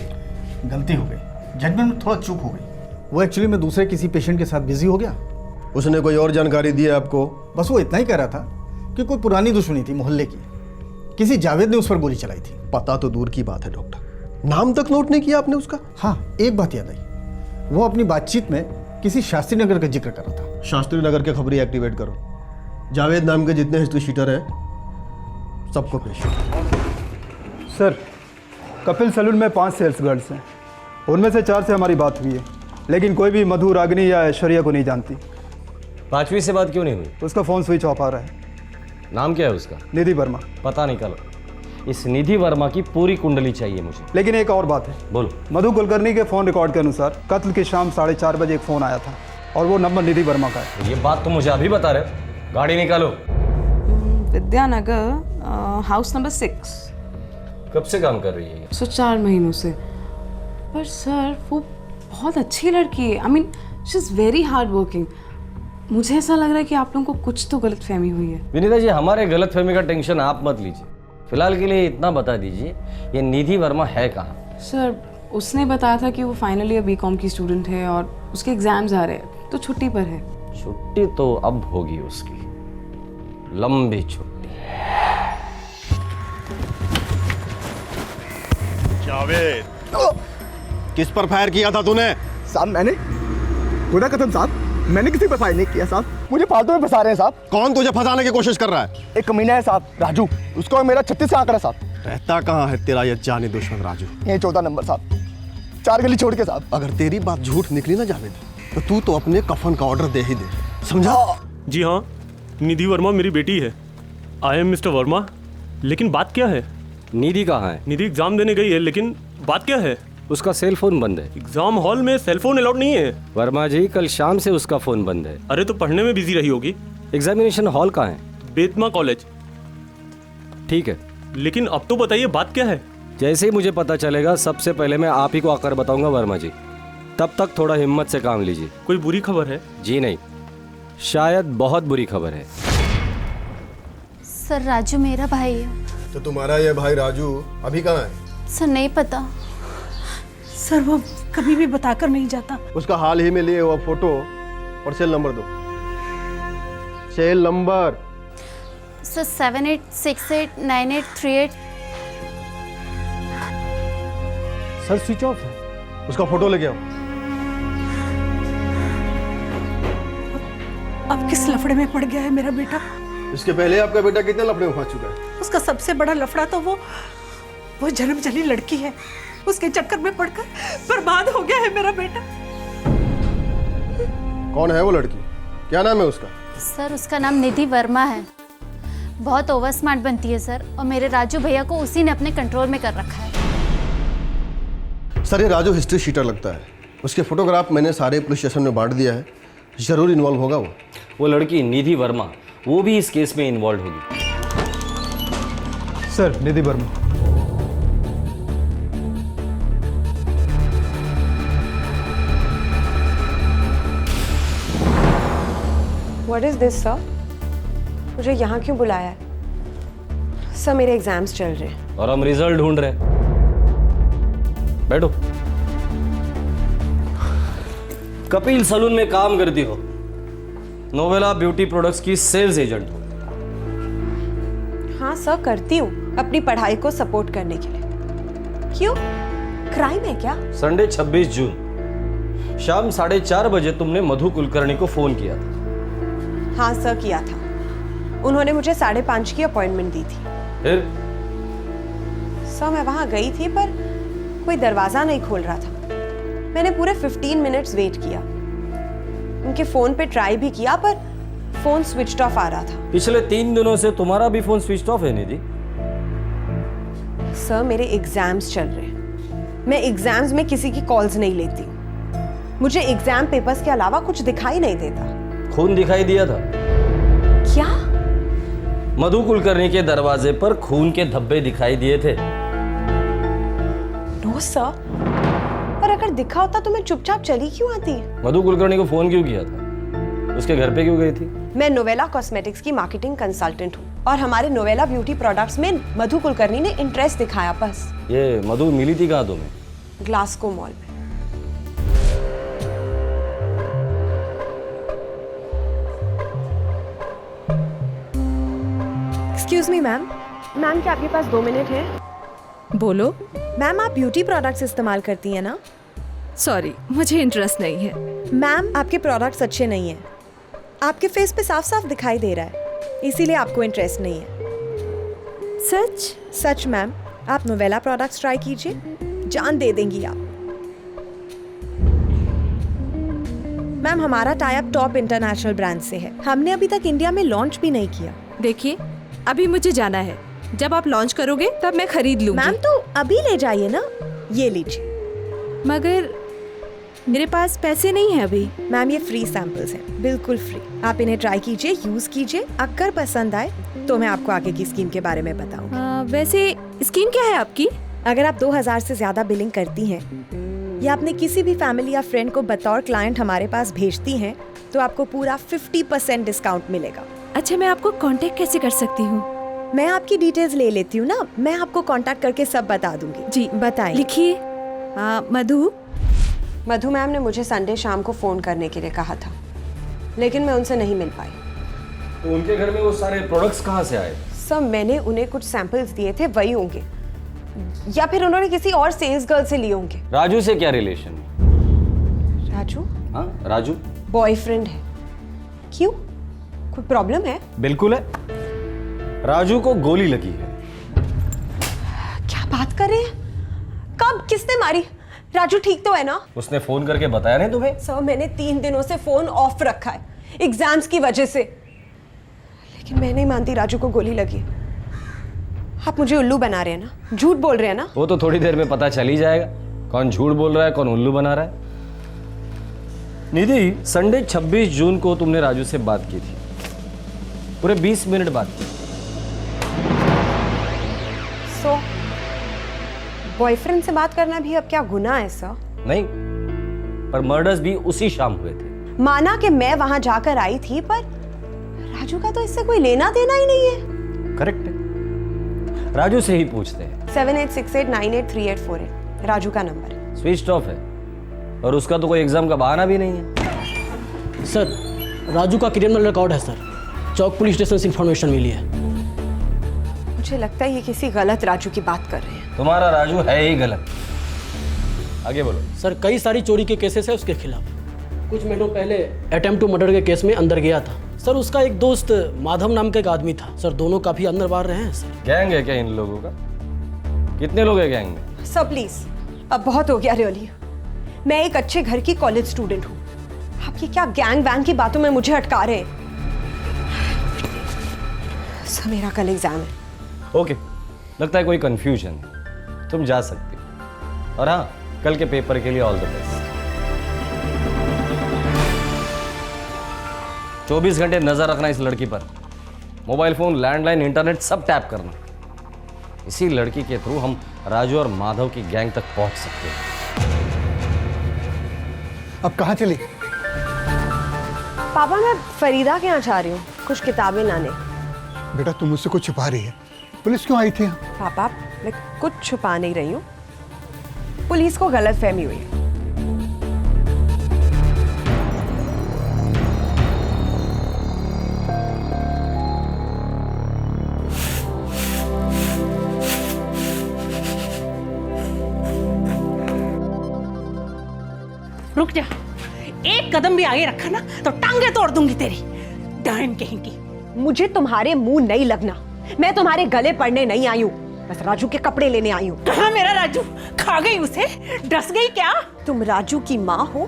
गलती हो गई, जजमेंट में थोड़ा चूक हो गई। वो एक्चुअली में दूसरे किसी पेशेंट के साथ बिजी हो गया। उसने कोई और जानकारी दी है आपको? बस वो इतना ही कह रहा था कि कोई पुरानी दुश्मनी थी मोहल्ले की, किसी जावेद ने उस पर गोली चलाई थी। पता तो दूर की बात है डॉक्टर, नाम तक नोट नहीं किया आपने उसका? हाँ एक बात याद आई, वो अपनी बातचीत में किसी शास्त्री नगर का जिक्र कर रहा था। शास्त्री नगर के खबरी एक्टिवेट करो, जावेद नाम के जितने हिस्ट्री शीटर हैं सबको पेश। सर कपिल सैलून में 5 सेल्स गर्ल्स हैं, उनमें से 4 से हमारी बात हुई है, लेकिन कोई भी मधु, रागिनी या ऐश्वर्या को नहीं जानती। 5वीं से बात क्यों नहीं हुई? उसका फ़ोन स्विच ऑफ आ रहा है। नाम क्या है उसका? निधि वर्मा। पता निकालो, इस निधि वर्मा की पूरी कुंडली चाहिए मुझे। लेकिन एक और बात है। बोलो। मधु कुलकर्णी के फ़ोन रिकॉर्ड के अनुसार कत्ल की शाम 4:30 बजे एक फ़ोन आया था और वो नंबर निधि वर्मा का है। ये बात तो मुझे अभी बता रहे हो, गाड़ी निकालो। Vidyanagar house number 6। कब से काम कर रही है? 4 महीनों से। पर सर वो बहुत अच्छी लड़की है, I mean she is very hard working. मुझे ऐसा लग रहा है कि आप लोगों को कुछ तो गलतफहमी हुई है। विनीता जी हमारे गलतफहमी का टेंशन आप मत लीजिए, फिलहाल के लिए इतना बता दीजिए ये निधि वर्मा है कहाँ? सर उसने बताया था कि वो फाइनल ईयर बीकॉम की स्टूडेंट है और उसके एग्जाम्स आ रहे हैं तो छुट्टी पर है। छुट्टी तो अब होगी उसकी, लंबी छुट्टी। जावेद, किस पर फायर किया था तूने? साहब मैंने खुदा कसम साहब, मैंने किसी पर फायर नहीं किया साहब, मुझे फालतू में फंसा रहे हैं साहब। कौन तुझे फंसाने की कोशिश कर रहा है? एक कमीना है साहब, राजू, उसको मेरा 36 से आंकड़ा है साहब। रहता कहाँ है तेरा ये जानी दुश्मन राजू? ये 14 नंबर साहब, 4 गली छोड़ के साहब। अगर तेरी बात झूठ निकली ना जावेद, तो तू तो अपने कफन का ऑर्डर दे ही दे, समझा? जी हाँ, निधि वर्मा मेरी बेटी है। I am mister Verma. लेकिन बात क्या है? निधि कहाँ है? निधि एग्जाम देने गई है, लेकिन बात क्या है? उसका सेल फोन बंद है। एग्जाम हॉल में सेल फोन अलाउड नहीं है। वर्मा जी कल शाम से उसका फोन बंद है। अरे तो पढ़ने में बिजी रही होगी। एग्जामिनेशन हॉल कहाँ है? बेतमा कॉलेज। ठीक है, लेकिन अब तो बताइए बात क्या है? जैसे ही मुझे पता चलेगा सबसे पहले मैं आप ही को आकर बताऊंगा वर्मा जी, तब तक थोड़ा हिम्मत से काम लीजिए। कोई बुरी खबर है? जी नहीं, शायद बहुत बुरी खबर है। सर राजू मेरा भाई है। तो तुम्हारा ये भाई राजू अभी कहाँ है? सर नहीं पता। सर वो कभी भी बताकर नहीं जाता। उसका हाल ही में लिए हुआ फोटो और सेल नंबर दो। Cell number? Sir 78689838। Sir switch off है। उसका फोटो लेके आओ। अब किस लफड़े में पड़ गया है मेरा बेटा? इसके पहले आपका बेटा कितने लफड़े में फंस चुका है? उसका सबसे बड़ा लफड़ा तो वो जन्मजली लड़की है, उसके चक्कर में पड़कर बर्बाद हो गया है मेरा बेटा। कौन है वो लड़की? क्या नाम है उसका? सर उसका नाम निधि वर्मा है। बहुत ओवर स्मार्ट बनती है सर, और मेरे राजू भैया को उसी ने अपने कंट्रोल में कर रखा है। सर ये राजू हिस्ट्री शीटर लगता है, उसके फोटोग्राफ मैंने सारे पुलिस स्टेशन में बांट दिया है, ज़रूर इन्वॉल्व होगा वो लड़की निधि वर्मा, वो भी इस केस में इन्वॉल्व होगी। Sir, Nidhi Verma. What is this, sir? मुझे यहाँ क्यों बुलाया है? सर, मेरे एग्जाम्स चल रहे हैं। और हम रिजल्ट ढूंढ रहे हैं। बैठो। कपिल सलून में काम करती हो, नोवेला ब्यूटी प्रोडक्ट्स की सेल्स एजेंट हो। हाँ सर, करती हूँ अपनी पढ़ाई को सपोर्ट करने के लिए। क्यों? क्राइम है क्या? संडे 26 जून शाम 4:30 बजे तुमने मधु कुलकर्णी को फोन किया था। हाँ सर, किया था। उन्होंने मुझे 5:30 की अपॉइंटमेंट दी थी। फिर? सर, मैं वहां गई थी पर कोई दरवाजा नहीं खोल रहा था। मैंने पूरे 15 मिनट्स वेट किया। उनके फोन पे ट्राई भी किया पर फोन स्विच्ड ऑफ आ रहा था। पिछले 3 दिनों से तुम्हारा भी फोन स्विच ऑफ है निधि। सर, मेरे एग्जाम्स चल रहे हैं। मैं एग्जाम्स में किसी की कॉल्स नहीं लेती हूँ। मुझे एग्जाम पेपर्स के अलावा कुछ दिखाई नहीं देता। खून दिखाई दिया था? क्या? मधु कुलकर्णी के दरवाजे पर खून के धब्बे दिखाई दिए थे। नो सर, पर अगर दिखा होता तो मैं चुपचाप चली क्यों आती? मधु कुलकर्णी को फोन क्यों किया था? उसके घर पे क्यों गई थी? मैं नोवेला कॉस्मेटिक्स की मार्केटिंग कंसल्टेंट हूँ और हमारे नोवेला ब्यूटी प्रोडक्ट्स में मधु कुलकर्णी ने इंटरेस्ट दिखाया। बस। ये मधु मिली थी कहाँ तुम्हें? ग्लासको मॉल में। Excuse me ma'am. मैम, क्या आपके पास 2 मिनट है? बोलो। मैम, आप ब्यूटी प्रोडक्ट्स इस्तेमाल करती हैं ना? सॉरी, मुझे इंटरेस्ट नहीं है। मैम, आपके प्रोडक्ट्स अच्छे नहीं हैं। आपके फेस पे साफ साफ दिखाई दे रहा है, इसीलिए आपको इंटरेस्ट नहीं है। सच? सच मैम। आप नोवेला प्रोडक्ट्स ट्राई कीजिए, जान दे देंगी आप। मैम, हमारा tie up top international brand से है। हमने अभी तक इंडिया में लॉन्च भी नहीं किया। देखिए, अभी मुझे जाना है। जब आप लॉन्च करोगे तब मैं खरीद लूंगी। मैम, तो अभी ले जाइए ना। ये लीजिए। मगर मेरे पास पैसे नहीं है अभी। मैम, ये फ्री सैंपल्स हैं, बिल्कुल फ्री। आप इन्हें ट्राई कीजिए, यूज कीजिए। अगर पसंद आए तो मैं आपको आगे की स्कीम के बारे में बताऊंगी। वैसे स्कीम क्या है आपकी? अगर आप 2000 से ज्यादा बिलिंग करती हैं या अपने किसी भी फैमिली या फ्रेंड को बतौर क्लाइंट हमारे पास भेजती हैं तो आपको पूरा 50% डिस्काउंट मिलेगा। अच्छा, मैं आपको कांटेक्ट कैसे कर सकती हूँ? मैं आपकी डिटेल्स ले लेती हूँ ना, मैं आपको कांटेक्ट करके सब बता दूंगी। जी बताइए। लिखिए। मधु मैम ने मुझे संडे शाम को फोन करने के लिए कहा था, लेकिन मैं उनसे नहीं मिल पाई। तो उनके घर में वो सारे प्रोडक्ट्स कहाँ से आए? सब मैंने उन्हें कुछ सैंपल्स दिए थे, वही होंगे, या फिर उन्होंने किसी और सेल्स गर्ल से लिए होंगे। राजू से क्या रिलेशन? राजू? हाँ, राजू बॉयफ्रेंड है। क्यों, कोई प्रॉब्लम है? बिल्कुल है। राजू को गोली लगी है। क्या बात कर रहे हैं? कब, किसने मारी? राजू ठीक तो है ना? उसने फोन करके बताया नहीं तुम्हें? सर, मैंने 3 दिनों से फोन ऑफ रखा है एग्जाम्स की वजह से, लेकिन मैं नहीं मानती राजू को गोली लगी। आप मुझे उल्लू बना रहे हैं ना, झूठ बोल रहे हैं ना? वो तो थोड़ी देर में पता चल ही जाएगा कौन झूठ बोल रहा है, कौन उल्लू बना रहा है। निधि, संडे 26 जून को तुमने राजू से बात की थी, पूरे 20 मिनट बात की। सो बॉयफ्रेंड से बात करना भी अब क्या गुनाह है सर? नहीं, पर मर्डर्स भी उसी शाम हुए थे। माना कि मैं वहां जाकर आई थी, पर राजू का तो इससे कोई लेना देना ही नहीं है। करेक्ट है, राजू से ही पूछते हैं। 7868983848 राजू का नंबर है। स्विच ऑफ है और उसका तो कोई एग्जाम का बहाना भी नहीं है। सर, राजू का क्रिमिनल रिकॉर्ड है सर, चौक पुलिस स्टेशन से इंफॉर्मेशन मिली है। मुझे लगता है ये किसी गलत राजू की बात कर रहे हैं। तुम्हारा राजू है ही गलत। आगे बोलो। सर, कई सारी चोरी के केसेस है उसके खिलाफ। कुछ महीनों पहले अटेम्प्ट टू मर्डर के केस में अंदर गया था सर। उसका एक दोस्त माधव नाम का एक आदमी था सर, दोनों काफी अंदर बाहर रहे हैं सर। गैंग है क्या इन लोगों का? कितने लोग हैं गैंग में? सर प्लीज, अब बहुत हो गया रियली। मैं एक अच्छे घर की कॉलेज स्टूडेंट हूँ, आप ये क्या गैंग वैंग की बातों में मुझे अटका रहे हैं? सर, मेरा कल एग्जाम है। ओके, लगता है कोई कंफ्यूजन है, तुम जा सकती हो। और हाँ, कल के पेपर के लिए ऑल द बेस्ट। 24 घंटे नजर रखना इस लड़की पर। मोबाइल फोन, लैंडलाइन, इंटरनेट सब टैप करना। इसी लड़की के थ्रू हम राजू और माधव की गैंग तक पहुंच सकते हैं। अब कहाँ चली? पापा मैं फरीदा के यहाँ जा रही हूँ कुछ किताबें लाने। बेटा तुम मुझसे कुछ छुपा रही है। पुलिस क्यों आई थी यहाँ? पापा मैं कुछ छुपा नहीं रही हूँ, पुलिस को गलतफहमी हुई। रुक जा, एक कदम भी आगे रखा ना तो टांगे तोड़ दूंगी तेरी, डायन कहेंगी। मुझे तुम्हारे मुंह नहीं लगना, मैं तुम्हारे गले पड़ने नहीं आई हूँ, बस राजू के कपड़े लेने आई हूँ। कहाँ मेरा राजू? खा गई उसे? डस गई क्या? तुम राजू की माँ हो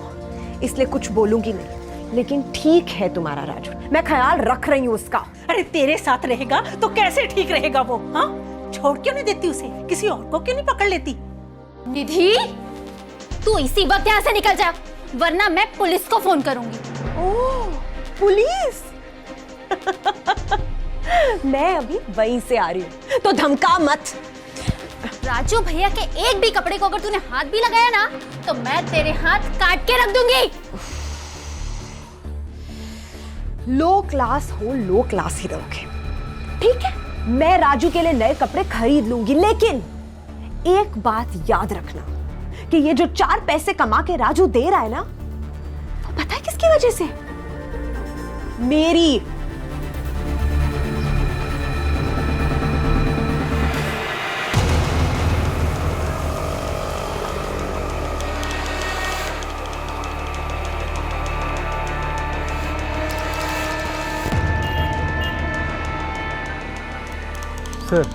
इसलिए कुछ बोलूंगी नहीं, लेकिन ठीक है तुम्हारा राजू, मैं ख्याल रख रही हूँ उसका। अरे तेरे साथ रहेगा तो कैसे ठीक रहेगा वो? हाँ, छोड़ क्यों नहीं देती उसे? किसी और को क्यों नहीं पकड़ लेती? निधि, तू इसी वक्त यहाँ से निकल जा, वरना मैं पुलिस को फोन करूंगी। ओह, पुलिस? मैं अभी वहीं से आ रही हूँ, तो धमका मत। राजू भैया के एक भी कपड़े को अगर तूने हाथ भी लगाया ना तो मैं तेरे हाथ काट के रख दूंगी। लो क्लास हो, लो क्लास ही रहोगे, ठीक है? मैं राजू के लिए नए कपड़े खरीद लूंगी, लेकिन एक बात याद रखना कि ये जो 4 पैसे कमा के राजू दे रहा है ना, वो पता है किसकी वजह से? मेरी। सर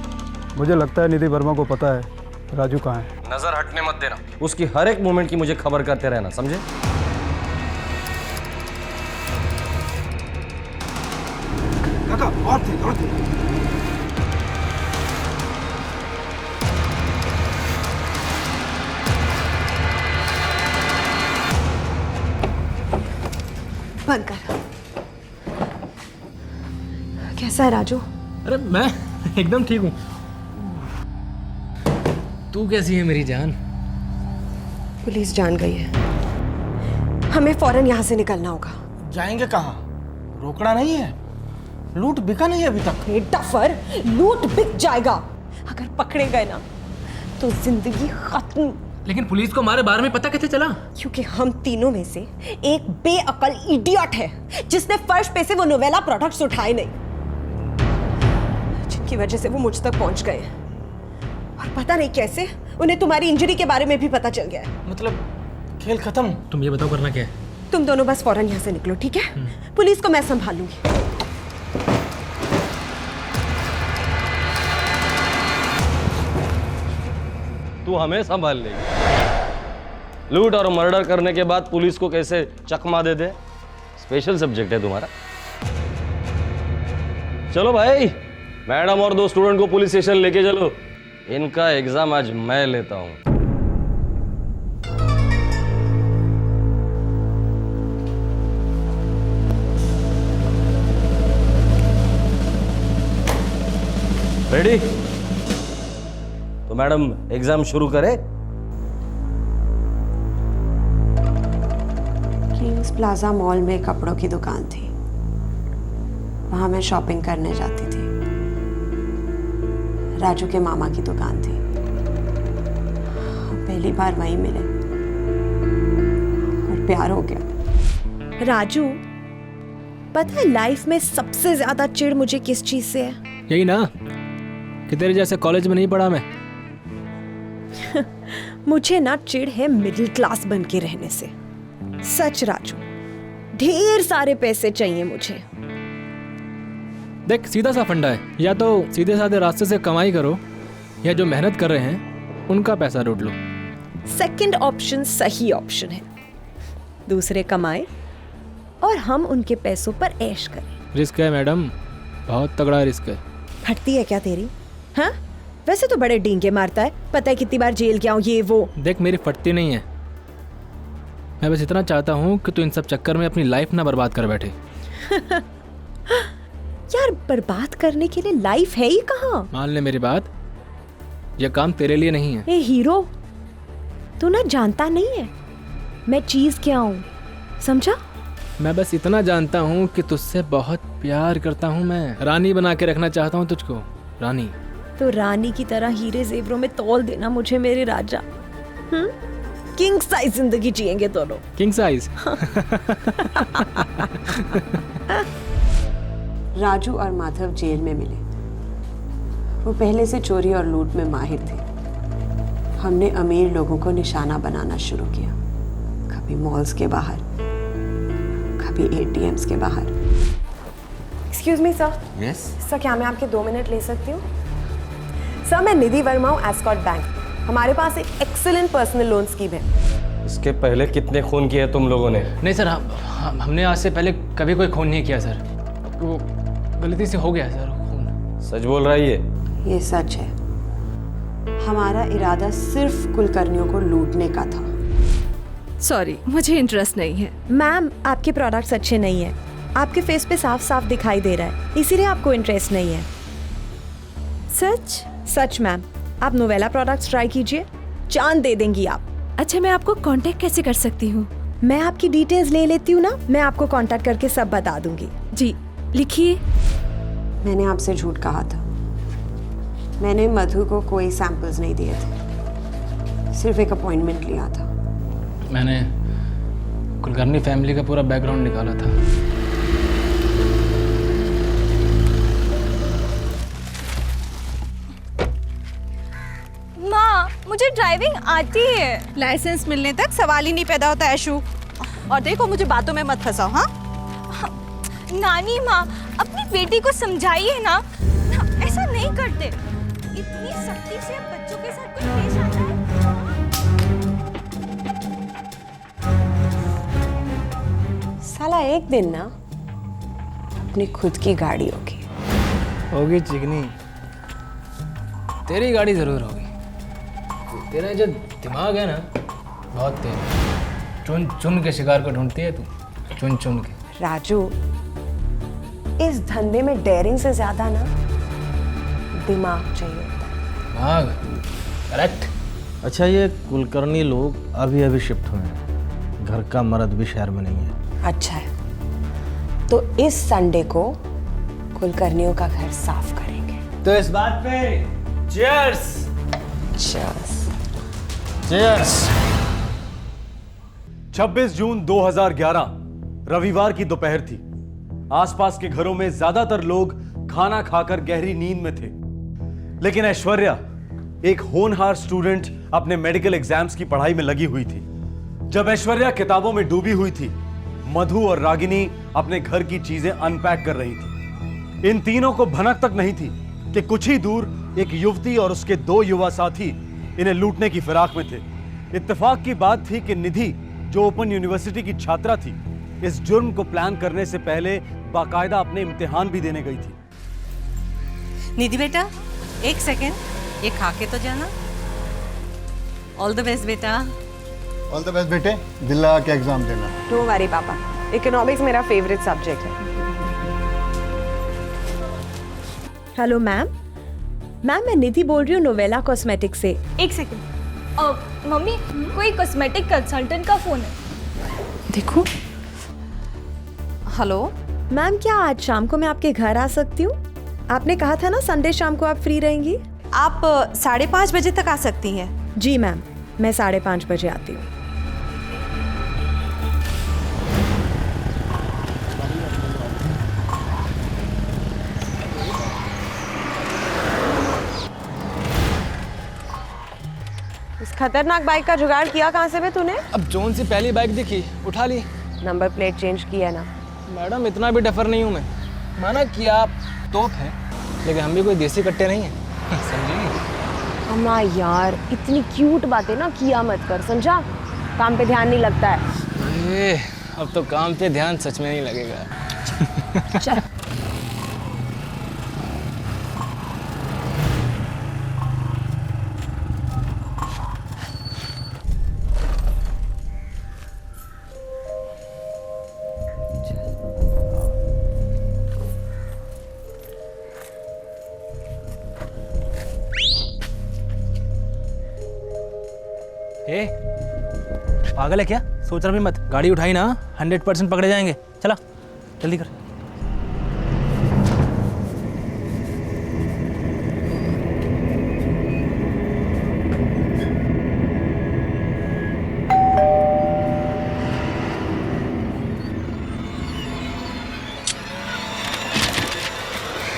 मुझे लगता है निधि वर्मा को पता है राजू कहाँ है। नजर हटने मत देना, उसकी हर एक मोमेंट की मुझे खबर करते रहना, समझे? काका और थे। बंद कर। कैसा है राजू? अरे मैं एकदम ठीक हूँ। तू कैसी है मेरी जान? पुलिस जान गई है, हमें फौरन यहाँ से निकलना होगा। जाएंगे कहाँ? रोकना नहीं है, लूट बिका नहीं है अभी तक। डफर, लूट बिक जाएगा, अगर पकड़े गए ना तो जिंदगी खत्म। लेकिन पुलिस को हमारे बारे में पता कैसे चला? क्योंकि हम तीनों में से एक बेअकल इडियट है जिसने फर्श पे से वो नोवेला प्रोडक्ट्स उठाए नहीं, जिनकी वजह से वो मुझ तक पहुंच गए हैं। और पता नहीं कैसे उन्हें तुम्हारी इंजरी के बारे में भी पता चल गया है। मतलब खेल खत्म? तुम ये बताओ करना क्या है? तुम दोनों बस फौरन यहाँ से निकलो, ठीक है? पुलिस को मैं संभाल लूंगी। तू हमें संभाल लेगी। लूट और मर्डर करने के बाद पुलिस को कैसे चकमा दे दे, स्पेशल सब्जेक्ट है तुम्हारा। चलो भाई, मैडम और 2 स्टूडेंट को पुलिस स्टेशन लेके चलो, इनका एग्जाम आज मैं लेता हूं। रेडी? तो मैडम एग्जाम शुरू करें। किंग्स प्लाजा मॉल में कपड़ों की दुकान थी, वहां मैं शॉपिंग करने जाती थी। राजू के मामा की दुकान थी, पहली बार वहीं मिले और प्यार हो गया। राजू, पता है लाइफ में सबसे ज्यादा चिढ़ मुझे किस चीज से है? यही ना कि तेरे जैसे कॉलेज में नहीं पढ़ा मैं। मुझे ना चिढ़ है मिडिल क्लास बन के रहने से। सच राजू, ढेर सारे पैसे चाहिए मुझे। देख, सीधा सा फंडा है, या तो सीधे साधे रास्ते से कमाई करो, या जो मेहनत कर रहे हैं उनका पैसा लूट लो। सेकंड ऑप्शन सही ऑप्शन है, दूसरे कमाए और हम उनके पैसों पर ऐश करें। रिस्क है मैडम, बहुत तगड़ा रिस्क है। फटती है क्या तेरी? हाँ, वैसे तो बड़े डींगे मारता है, पता है कितनी बार जेल गया हूँ ये वो। देख, मेरी फटती नहीं है, मैं बस इतना चाहता हूँ कि तू इन सब चक्कर में अपनी लाइफ ना बर्बाद कर बैठे। यार बर्बाद करने के लिए लाइफ है ही कहाँ। मान ले मेरी बात, यह काम तेरे लिए नहीं है। ए हीरो, तू ना जानता नहीं है मैं चीज क्या हूँ, समझा? मैं बस इतना जानता हूँ कि तुझसे बहुत प्यार करता हूँ। मैं रानी बना के रखना चाहता हूँ तुझको, रानी। तो रानी की तरह हीरे जेवरों में तौल देना मुझे मेरे राजा। किंग साइज जिंदगी जिएंगे दोनों। King size. राजू और माधव जेल में मिले। वो पहले से चोरी और लूट में माहिर थे। हमने अमीर लोगों को निशाना बनाना शुरू किया, कभी मॉल्स के बाहर, कभी एटीएम्स के बाहर। Excuse me sir. Yes sir, क्या मैं आपके 2 मिनट ले सकती हूँ? सर, मैं निधि वर्मा हूँ, एस्कॉर्ट बैंक। हमारे पास एक एक्सीलेंट पर्सनल लोन स्कीम है। इसके पहले कितने खून किए तुम लोगों ने? नहीं सर, हमने आज से पहले कभी कोई खून नहीं किया सर। वो गलती से हो गया सर खून। सच बोल रहा है ये सच है। हमारा इरादा सिर्फ कुलकर्णियों को लूटने का था। सॉरी, मुझे इंटरेस्ट नहीं है। मैम, आपके प्रोडक्ट्स अच्छे नहीं हैं। आपके फेस पे साफ साफ दिखाई दे रहा है, इसीलिए आपको इंटरेस्ट नहीं है। सच? सच मैम। आप नोवेला प्रोडक्ट्स ट्राई कीजिए, जान दे देंगी आप। अच्छा, मैं आपको कांटेक्ट कैसे कर सकती हूँ? मैं आपकी डिटेल्स ले लेती हूँ ना, मैं आपको कांटेक्ट करके सब बता दूंगी। जी लिखिए। मैंने आपसे झूठ कहा था। मैंने मधु को कोई सैंपल्स नहीं दिए थे, सिर्फ एक अपॉइंटमेंट लिया था। मैंने कुलकर्णी फैमिली का पूरा बैकग्राउंड निकाला था। माँ, मुझे ड्राइविंग आती है। लाइसेंस मिलने तक सवाल ही नहीं पैदा होता ऐशु। और देखो, मुझे बातों में मत फंसाओ। हाँ नानी माँ, अपनी बेटी को समझाइए ना, ऐसा नहीं करते। इतनी सख्ती से बच्चों के साथ कोई पेश आता है? साला एक दिन ना अपनी खुद की गाड़ी होगी चिकनी। तेरी गाड़ी जरूर होगी। तेरा जो दिमाग है ना, बहुत तेज। चुन चुन के शिकार को ढूंढती है तू, चुन चुन के। राजू, इस धंधे में डेयरिंग से ज्यादा ना दिमाग चाहिए होता है। दिमाग? करेक्ट। अच्छा, ये कुलकर्णी लोग अभी अभी शिफ्ट हुए हैं, घर का मर्द भी शहर में नहीं है। अच्छा है, तो इस संडे को कुलकर्णियों का घर साफ करेंगे। तो इस बात पे चीयर्स। चीयर्स। चीयर्स। 26 जून 2011 रविवार की दोपहर थी। आसपास के घरों में ज्यादातर लोग खाना खाकर गहरी नींद में थे, लेकिन ऐश्वर्या, एक होनहार स्टूडेंट, अपने मेडिकल एग्जाम्स की पढ़ाई में लगी हुई थी। जब ऐश्वर्या किताबों में डूबी हुई थी, मधु और रागिनी अपने घर की चीजें अनपैक कर रही थी। इन तीनों को भनक तक नहीं थी कि कुछ ही दूर एक युवती और उसके 2 युवा साथी इन्हें लूटने की फिराक में थे। इत्तेफाक की बात थी कि निधि, जो ओपन यूनिवर्सिटी की छात्रा थी, इस जुर्म को प्लान करने से पहले बाकायदा अपने इम्तिहान भी देने गई थी। निधि बेटा, एक सेकेंड, ये खा के तो जाना। ऑल द बेस्ट बेटा। ऑल द बेस्ट बेटे, दिल लगा के एग्जाम देना। डोंट वरी पापा, इकोनॉमिक्स मेरा फेवरेट सब्जेक्ट है। हेलो मैम, मैं निधि बोल रही हूँ नोवेला कॉस्मेटिक्स से। एक सेकेंड, मम्मी, कोई कॉस्मेटिक कंसल्टेंट का फोन है। देखो। हेलो मैम, क्या आज शाम को मैं आपके घर आ सकती हूँ? आपने कहा था ना संडे शाम को आप फ्री रहेंगी। आप 5:30 बजे तक आ सकती हैं। जी मैम, मैं 5:30 बजे आती हूँ। इस खतरनाक बाइक का जुगाड़ किया कहाँ से बे तूने? अब जोन सी पहली बाइक दिखी, उठा ली। नंबर प्लेट चेंज किया ना? मैडम, इतना भी डफर नहीं हूँ मैं। माना कि आप तोप हैं, लेकिन हम भी कोई देसी कट्टे नहीं हैं। समझी? अम्मा यार, इतनी क्यूट बातें ना किया मत कर, समझा? काम पे ध्यान नहीं लगता है। अरे, अब तो काम पे ध्यान सच में नहीं लगेगा। चल। ए, पागल है क्या? सोच रहा भी मत, गाड़ी उठाई ना 100% पकड़े जाएंगे। चला जल्दी कर।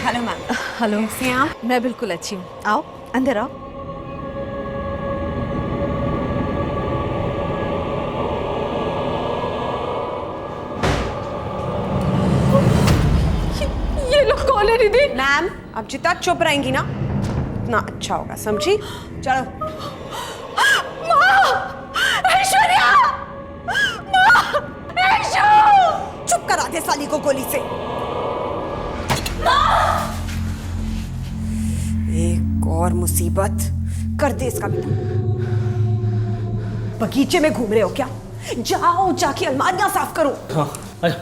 Hello ma'am. हेलो, कैसे हैं आप? मैं बिल्कुल अच्छी हूँ। आओ अंदर आओ। ये लोग कौन है दीदी? मैम आप जितना चुप रहेंगी ना उतना अच्छा होगा, समझी? चलो। ऐश्वर्या! चुप करा दे साली को गोली से। एक और मुसीबत कर दे इसका बेटा। बगीचे में घूम रहे हो क्या? जाओ जाके अलमारियां साफ करो। हाँ, आजा।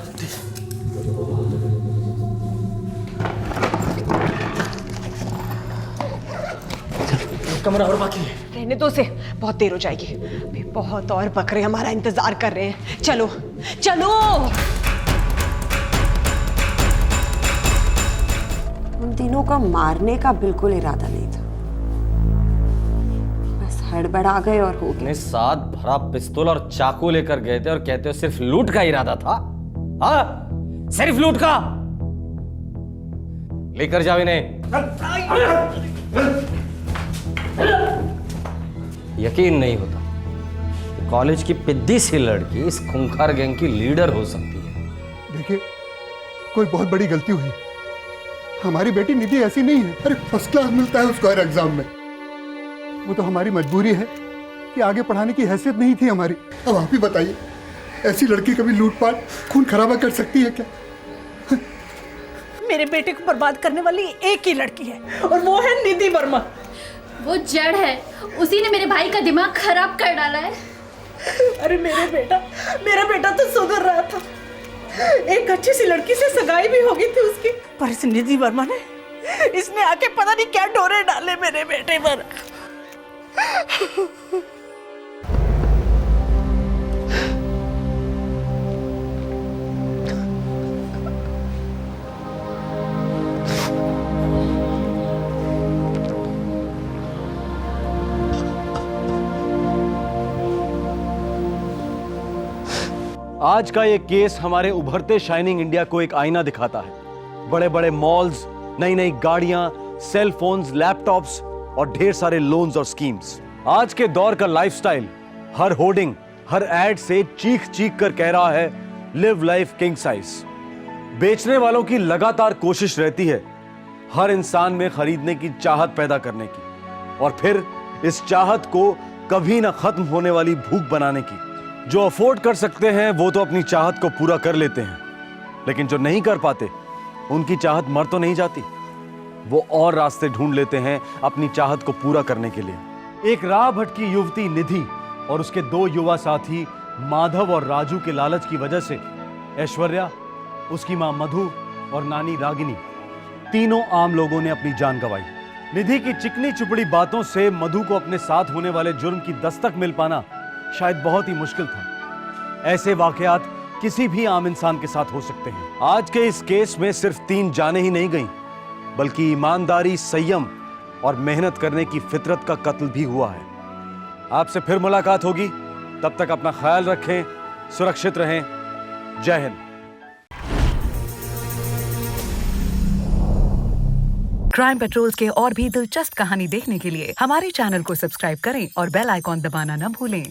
कमरा और बाकी है। रहने दो, से बहुत देर हो जाएगी। अभी बहुत और बकरे हमारा इंतजार कर रहे हैं। चलो चलो। उन तीनों का मारने का बिल्कुल इरादा नहीं था, बस हड़बड़ा गए और हो गए। अपने साथ भरा पिस्तौल और चाकू लेकर गए थे और कहते हो सिर्फ लूट का इरादा था? हाँ, सिर्फ लूट का। लेकर जाओ इन्हें। यकीन नहीं होता कॉलेज की पिद्दी सी लड़की इस खूंखार गैंग की लीडर हो सकती है। देखिए, कोई बहुत बड़ी गलती हुई। हमारी बेटी निधि ऐसी नहीं है। अरे फर्स्ट क्लास मिलता है उसको हर एग्जाम में। वो तो हमारी मजबूरी है कि आगे पढ़ाने की हैसियत नहीं थी हमारी। अब आप ही बताइए, ऐसी लड़की कभी लूटपाट खून खराबा कर सकती है क्या? मेरे बेटे को बर्बाद करने वाली एक ही लड़की है और वो है निधि वर्मा। वो जड़ है, उसी ने मेरे भाई का दिमाग खराब कर डाला है। अरे मेरा बेटा तो सुधर रहा था, एक अच्छी सी लड़की से सगाई भी हो गई थी उसकी, पर इस निधि वर्मा ने इसने आके पता नहीं क्या डोरे डाले मेरे बेटे पर। आज का ये केस हमारे उभरते शाइनिंग इंडिया को एक आईना दिखाता है। बड़े बड़े मॉल्स, नई नई गाड़ियां, सेल फोन्स, लैपटॉप्स और ढेर सारे लोन्स और स्कीम्स। आज के दौर का लाइफस्टाइल हर होर्डिंग, हर एड से चीख चीख कर कह रहा है, लिव लाइफ किंग साइज। बेचने वालों की लगातार कोशिश रहती है हर इंसान में खरीदने की चाहत पैदा करने की, और फिर इस चाहत को कभी ना खत्म होने वाली भूख बनाने की। जो अफोर्ड कर सकते हैं वो तो अपनी चाहत को पूरा कर लेते हैं, लेकिन जो नहीं कर पाते उनकी चाहत मर तो नहीं जाती। वो और रास्ते ढूंढ लेते हैं अपनी चाहत को पूरा करने के लिए। एक राह भटकी युवती निधि और उसके दो युवा साथी माधव और राजू के लालच की वजह से ऐश्वर्या, उसकी मां मधु और नानी रागिनी, तीनों आम लोगों ने अपनी जान गंवाई। निधि की चिकनी चुपड़ी बातों से मधु को अपने साथ होने वाले जुर्म की दस्तक मिल पाना शायद बहुत ही मुश्किल था। ऐसे वाकयात किसी भी आम इंसान के साथ हो सकते हैं। आज के इस केस में सिर्फ 3 जानें ही नहीं गईं, बल्कि ईमानदारी, संयम और मेहनत करने की फितरत का कत्ल भी हुआ है। आपसे फिर मुलाकात होगी, तब तक अपना ख्याल रखें, सुरक्षित रहें। जय हिंद। क्राइम पेट्रोल्स के और भी दिलचस्प कहानी देखने के लिए हमारे चैनल को सब्सक्राइब करें और बेल आइकॉन दबाना न भूलें।